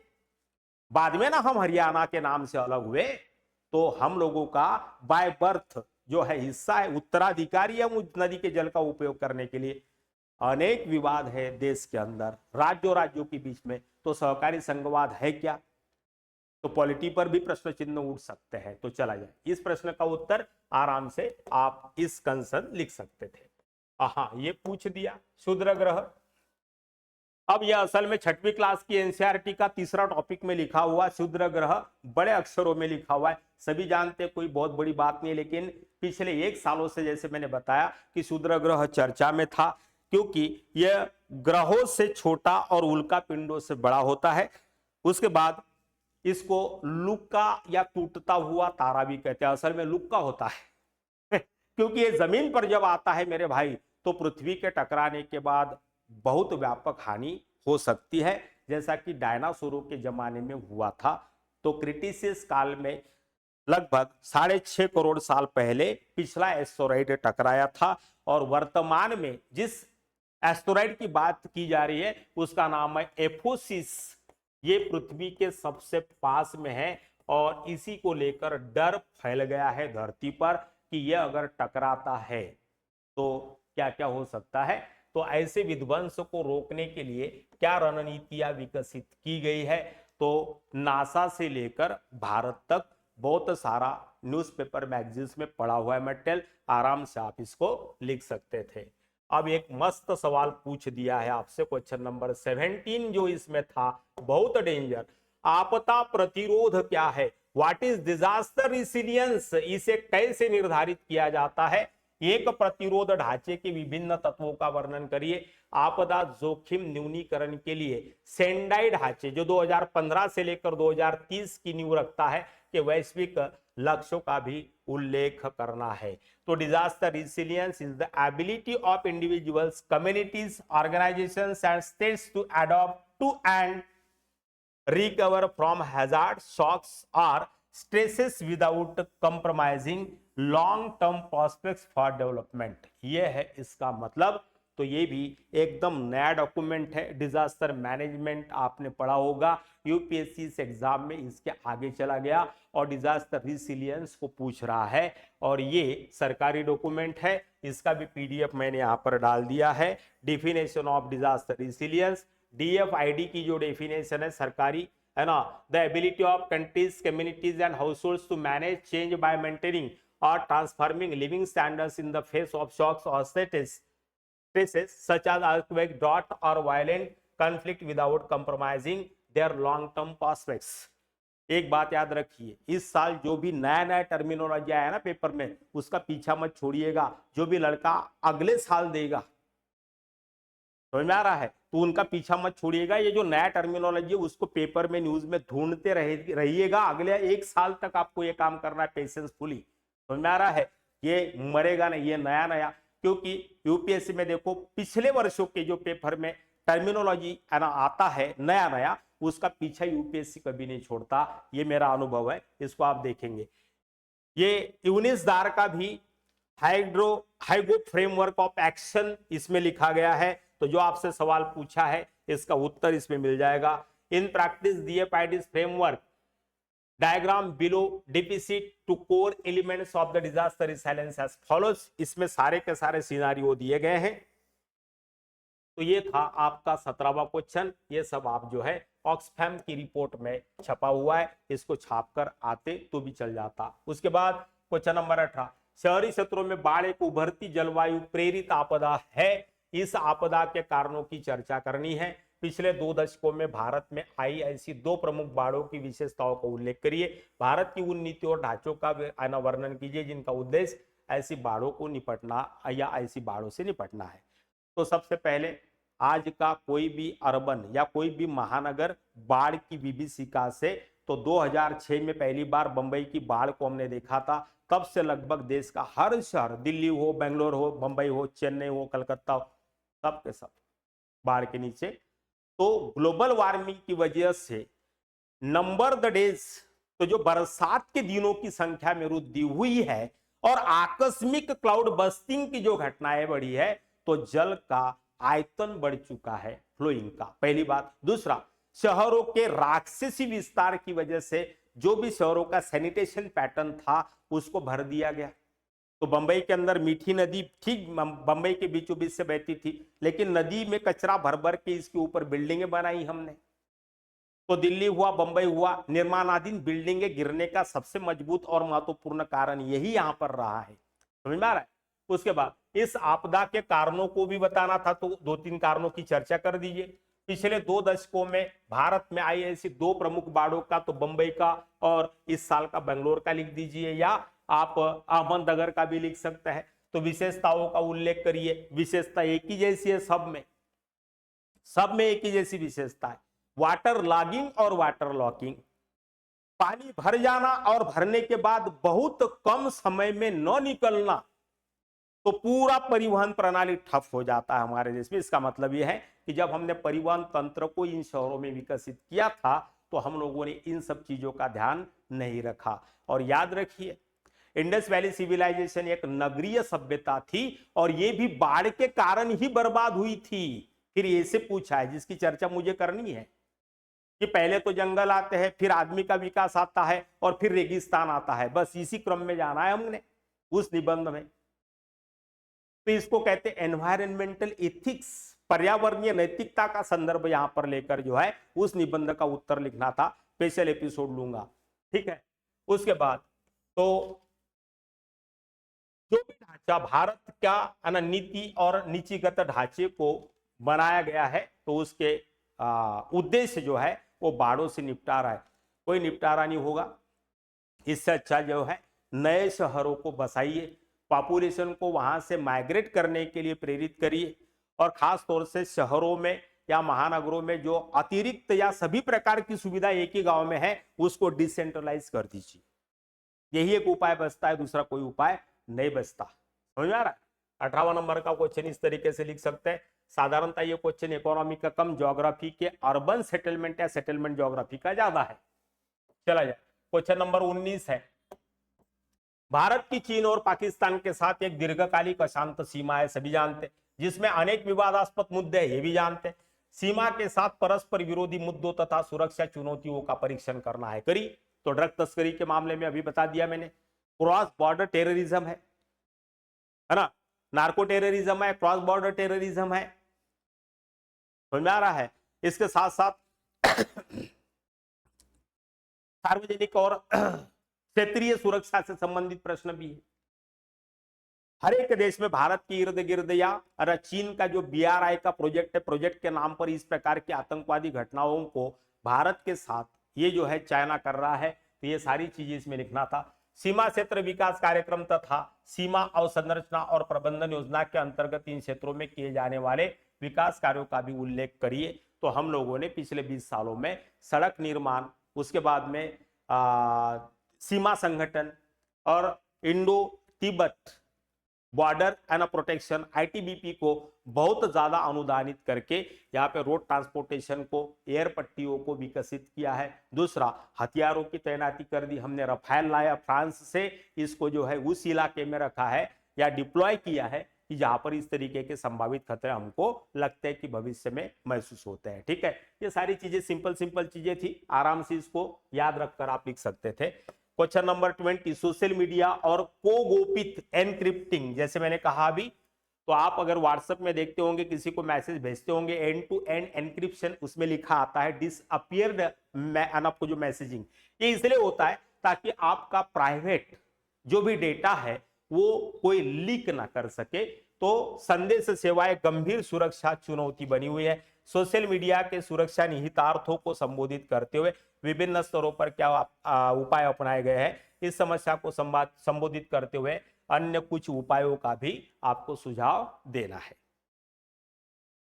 बाद में ना हम हरियाणा के नाम से अलग हुए, तो हम लोगों का बाय बर्थ जो है हिस्सा है, उत्तराधिकारी है उस नदी के जल का उपयोग करने के लिए। अनेक विवाद है देश के अंदर, राज्यों राज्यों के बीच में, तो सहकारी संघवाद है क्या? तो पॉलिटी पर भी प्रश्न चिन्ह उठ सकते हैं। तो चला जाए, इस प्रश्न का उत्तर आराम से आप इस कंसर्न लिख सकते थे। हाँ, ये पूछ दिया क्षुद्र ग्रह। अब यह असल में 6वीं क्लास की एनसीईआरटी का तीसरा टॉपिक में लिखा हुआ क्षुद्र ग्रह, बड़े अक्षरों में लिखा हुआ है, सभी जानते हैं, कोई बहुत बड़ी बात नहीं है। लेकिन पिछले 1 सालों से, जैसे मैंने बताया, कि क्षुद्र ग्रह चर्चा में था, क्योंकि यह ग्रहों से छोटा और उल्का पिंडों से बड़ा होता है। उसके बाद इसको लुक्का या टूटता हुआ तारा भी कहते हैं। असल में लुक्का होता है क्योंकि ये जमीन पर जब आता है मेरे भाई, तो पृथ्वी के टकराने के बाद बहुत व्यापक हानि हो सकती है, जैसा कि डायनासोरों के जमाने में हुआ था। तो क्रिटिसिस काल में लगभग 6.5 करोड़ साल पहले पिछला एस्टेरॉइड टकराया था, और वर्तमान में जिस एस्टेरॉइड की बात की जा रही है उसका नाम है एफोसिस। ये पृथ्वी के सबसे पास में है, और इसी को लेकर डर फैल गया है धरती पर कि यह अगर टकराता है तो क्या क्या हो सकता है। तो ऐसे विध्वंस को रोकने के लिए क्या रणनीतियां विकसित की गई है, तो नासा से लेकर भारत तक बहुत सारा न्यूज़पेपर मैगजीन्स में पढ़ा हुआ है मटेरियल, आराम से आप इसको लिख सकते थे। अब एक मस्त सवाल पूछ दिया है आपसे, क्वेश्चन नंबर 17 जो इसमें था, बहुत डेंजर। आपदा प्रतिरोध क्या है? What is disaster resilience? इसे कैसे निर्धारित किया जाता है? एक प्रतिरोध ढांचे के विभिन्न तत्वों का वर्णन करिए। आपदा जोखिम न्यूनीकरण के लिए सेंडाई ढांचे, जो 2015 से लेकर 2030 की नींव रखता है, के वैश्विक लक्ष्यों का भी उल्लेख करना है। तो disaster resilience is the ability of individuals, communities, organisations and states to adopt to and recover from hazards, shocks or stresses without compromising long term prospects for development। ये है इसका मतलब। तो ये भी एकदम नया डॉक्यूमेंट है, डिजास्टर मैनेजमेंट आपने पढ़ा होगा यूपीएससी इस एग्जाम में, इसके आगे चला गया और डिजास्टर रिसिलियंस को पूछ रहा है। और ये सरकारी डॉक्यूमेंट है, इसका भी पीडीएफ मैंने यहाँ पर डाल दिया है। Definition of disaster resilience, DFID की जो डेफिनेशन है सरकारी, है ना, the ability of countries, communities and households to manage change by maintaining और transforming living standards in the face of shocks और stresses such as earthquake, drought or violent conflict without compromising their long term prospects। एक बात याद रखिए, इस साल जो भी नया नया टर्मिनोलॉजी आया ना पेपर में, उसका पीछा मत छोड़िएगा। जो भी लड़का अगले साल देगा, समझ में आ रहा है, तो उनका पीछा मत छोड़िएगा। ये जो नया टर्मिनोलॉजी है उसको पेपर में, न्यूज में ढूंढते रहिएगा। अगले 1 साल तक आपको ये काम करना है पेशेंसफुली, समझ में आ रहा है। ये मरेगा नहीं, ये नया नया, क्योंकि यूपीएससी में देखो पिछले वर्षों के जो पेपर में टर्मिनोलॉजी आता है नया नया, उसका पीछा यूपीएससी कभी नहीं छोड़ता। ये मेरा अनुभव है, इसको आप देखेंगे। ये यूनिस दार का भी हाइगो फ्रेमवर्क ऑफ एक्शन इसमें लिखा गया है। तो जो आपसे सवाल पूछा है इसका उत्तर इसमें मिल जाएगा। In practice DFID's framework diagram below deficit two core elements of the disaster resilience as follows. इसमें सारे के सारे सिनारियो दिए गए हैं। तो ये था आपका 17वां क्वेश्चन। ये सब आप जो है ऑक्सफैम की रिपोर्ट में छपा हुआ है, इसको छापकर आते तो भी चल जाता। उसके बाद क्वेश्चन नंबर 18, शहरी क्षेत्रों में बाढ़ एक उभरती जलवायु प्रेरित आपदा है। इस आपदा के कारणों की चर्चा करनी है। पिछले 2 दशकों में भारत में आई ऐसी 2 प्रमुख बाढ़ों की विशेषताओं का उल्लेख करिए। भारत की उन नीतियों और ढांचों का वर्णन कीजिए जिनका उद्देश्य ऐसी बाढ़ों को निपटना या ऐसी बाढ़ों से निपटना है। तो सबसे पहले, आज का कोई भी अर्बन या कोई भी महानगर बाढ़ की विभीषिका से, तो 2006 में पहली बार बंबई की बाढ़ को हमने देखा था। तब से लगभग देश का हर शहर, दिल्ली हो, बेंगलोर हो, बंबई हो, चेन्नई हो, कलकत्ता हो, सब के सब बाढ़ के नीचे। तो ग्लोबल वार्मिंग की वजह से नंबर द डेज, तो जो बरसात के दिनों की संख्या में वृद्धि हुई है और आकस्मिक क्लाउड बस्टिंग की जो घटनाएं बढ़ी है, तो जल का आयतन बढ़ चुका है, फ्लोइंग का, पहली बात। दूसरा, शहरों के राक्षसी विस्तार की वजह से जो भी शहरों का सैनिटेशन पैटर्न था उसको भर दिया गया। तो बंबई के अंदर मीठी नदी ठीक बंबई के बीचों बीच से बहती थी, लेकिन नदी में कचरा भर भर के इसके ऊपर बिल्डिंगें बनाई हमने। तो दिल्ली हुआ, बंबई हुआ, निर्माणाधीन बिल्डिंगें गिरने का सबसे मजबूत और महत्वपूर्ण कारण यही यहां पर रहा है। समझ में आ रहा है? उसके बाद इस आपदा के कारणों को भी बताना था, तो 2-3 कारणों की चर्चा कर दीजिए। पिछले 2 दशकों में भारत में आई ऐसी 2 प्रमुख बाढ़ों का, तो बंबई का और इस साल का बेंगलोर का लिख दीजिए, या आप अहमदनगर का भी लिख सकते हैं। तो विशेषताओं का उल्लेख करिए। विशेषता एक ही जैसी है सब में एक ही जैसी विशेषता है। वाटर लॉगिंग और वाटर लॉकिंग, पानी भर जाना और भरने के बाद बहुत कम समय में न निकलना, तो पूरा परिवहन प्रणाली ठप हो जाता है हमारे देश में। इसका मतलब यह है कि जब हमने परिवहन तंत्र को इन शहरों में विकसित किया था, तो हम लोगों ने इन सब चीजों का ध्यान नहीं रखा। और याद रखिए, इंडस वैली सिविलाइजेशन एक नगरीय सभ्यता थी, और यह भी बाढ़ के कारण ही बर्बाद हुई थी। फिर ऐसे पूछा है, जिसकी चर्चा मुझे करनी है, कि पहले तो जंगल आते हैं, फिर आदमी का विकास आता है, और फिर रेगिस्तान आता है। बस इसी क्रम में जाना है हमने उस निबंध में। तो इसको कहते हैं एनवायरमेंटल एथिक्स, पर्यावरणीय नैतिकता का संदर्भ यहां पर लेकर जो है उस निबंध का उत्तर लिखना था। स्पेशल एपिसोड लूंगा, ठीक है। उसके बाद तो जो भी ढांचा भारत का नीति और नीतिगत ढांचे को बनाया गया है, तो उसके उद्देश्य जो है वो बाढ़ों से निपटारा है। कोई निपटारा नहीं होगा। इससे अच्छा जो है नए शहरों को बसाइए, पॉपुलेशन को वहां से माइग्रेट करने के लिए प्रेरित करिए, और खास तौर से शहरों में या महानगरों में जो अतिरिक्त या सभी प्रकार की सुविधा एक ही गांव में है, उसको डिसेंट्रलाइज कर दीजिए। यही एक उपाय बचता है, दूसरा कोई उपाय नहीं बचता। समझ में आ रहा है? 18वां नंबर का क्वेश्चन इस तरीके से लिख सकते हैं। साधारणतः ये क्वेश्चन इकोनॉमी का कम, ज्योग्राफी के अर्बन सेटलमेंट या सेटलमेंट ज्योग्राफी का ज्यादा है। चला जाए, क्वेश्चन नंबर 19 है। भारत की चीन और पाकिस्तान के साथ एक दीर्घकालिक अशांत सीमा है, सभी जानते हैं, जिसमें अनेक विवादास्पद मुद्दे हैं, ये भी जानते हैं। सीमा के साथ परस्पर विरोधी मुद्दों तथा सुरक्षा चुनौतियों का परीक्षण करना है। करी तो ड्रग तस्करी के मामले में अभी बता दिया मैंने, क्रॉस बॉर्डर टेररिज्म है ना, नार्को टेररिज्म है, क्रॉस बॉर्डर टेररिज्म है। समझ में आ रहा है? इसके साथ साथ सार्वजनिक और क्षेत्रीय सुरक्षा से संबंधित प्रश्न भी है। हर एक देश में भारत के इर्द गिर्द या चीन का जो BRI का प्रोजेक्ट है, प्रोजेक्ट के नाम पर इस प्रकार की आतंकवादी घटनाओं को भारत के साथ ये जो है चाइना कर रहा है, तो ये सारी चीजें इसमें लिखना था। सीमा क्षेत्र विकास कार्यक्रम तथा सीमा अवसंरचना और प्रबंधन योजना के अंतर्गत इन क्षेत्रों में किए जाने वाले विकास कार्यों का भी उल्लेख करिए। तो हम लोगों ने पिछले 20 सालों में सड़क निर्माण, उसके बाद में सीमा संगठन और Indo Tibet border and protection ITBP को बहुत ज्यादा अनुदानित करके यहाँ पे रोड ट्रांसपोर्टेशन को, एयर पट्टियों को विकसित किया है। दूसरा, हथियारों की तैनाती कर दी हमने, रफाल लाया फ्रांस से, इसको जो है उस इलाके में रखा है या डिप्लॉय किया है कि जहां पर इस तरीके के संभावित खतरे हमको लगते हैं कि भविष्य में महसूस होते हैं। ठीक है, ये सारी चीजें सिंपल सिंपल चीजें थी, आराम से इसको याद रखकर आप लिख सकते थे। क्वेश्चन नंबर 20, सोशल मीडिया और कोगोपित एनक्रिप्टिंग। जैसे मैंने कहा अभी, तो आप अगर व्हाट्सएप में देखते होंगे, किसी को मैसेज भेजते होंगे, एंड टू एंड एनक्रिप्शन, उसमें लिखा आता है डिसअपियर्ड आपको जो मैसेजिंग, ये इसलिए होता है ताकि आपका प्राइवेट जो भी डेटा है वो कोई लीक ना कर सके। तो संदेश सेवाएं गंभीर सुरक्षा चुनौती बनी हुई है। सोशल मीडिया के सुरक्षा निहितार्थों को संबोधित करते हुए विभिन्न स्तरों पर क्या उपाय अपनाए गए हैं, इस समस्या को संबोधित करते हुए अन्य कुछ उपायों का भी आपको सुझाव देना है।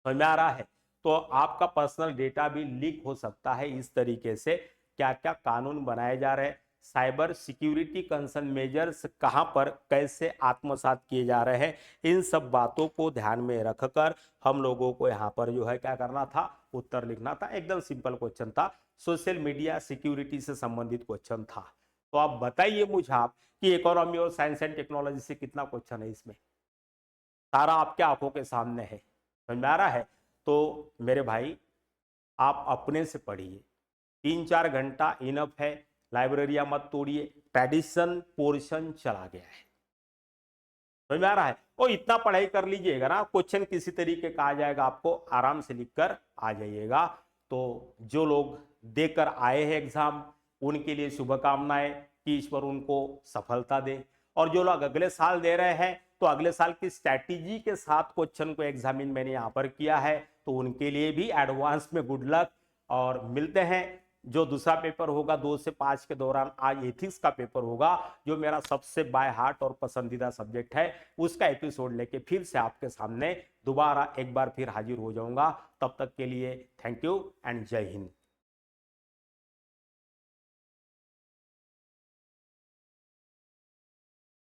समझ में आ रहा है? तो आपका पर्सनल डेटा भी लीक हो सकता है। इस तरीके से क्या क्या कानून बनाए जा रहे हैं, साइबर सिक्योरिटी कंसर्न मेजर्स कहां पर कैसे आत्मसात किए जा रहे हैं, इन सब बातों को ध्यान में रखकर हम लोगों को यहाँ पर जो है क्या करना था, उत्तर लिखना था। एकदम सिंपल क्वेश्चन था, सोशल मीडिया सिक्योरिटी से संबंधित क्वेश्चन था। तो आप बताइए मुझे आप कि इकोनॉमी और साइंस एंड टेक्नोलॉजी से कितना क्वेश्चन है इसमें, सारा आपके आंखों के सामने है। समझ में आ रहा है? तो मेरे भाई आप अपने से पढ़िए, 3-4 घंटा इनफ है, लाइब्रेरिया मत तोड़िए, ट्रेडिशन पोर्शन चला गया है। समझ में आ रहा है। और इतना पढ़ाई कर लीजिएगा ना, क्वेश्चन किसी तरीके का आ जाएगा, आपको आराम से लिखकर आ जाइएगा। तो जो लोग देकर आए हैं एग्जाम, उनके लिए शुभकामनाएं कि ईश्वर उनको सफलता दे। और जो लोग अगले साल दे रहे हैं, तो अगले साल की स्ट्रैटेजी के साथ क्वेश्चन को एग्जामिन मैंने यहाँ पर किया है, तो उनके लिए भी एडवांस में गुड लक। और मिलते हैं, जो दूसरा पेपर होगा 2 से 5 के दौरान, आज एथिक्स का पेपर होगा, जो मेरा सबसे बाय हार्ट और पसंदीदा सब्जेक्ट है, उसका एपिसोड लेके फिर से आपके सामने दोबारा एक बार फिर हाजिर हो जाऊंगा। तब तक के लिए थैंक यू एंड जय हिंद।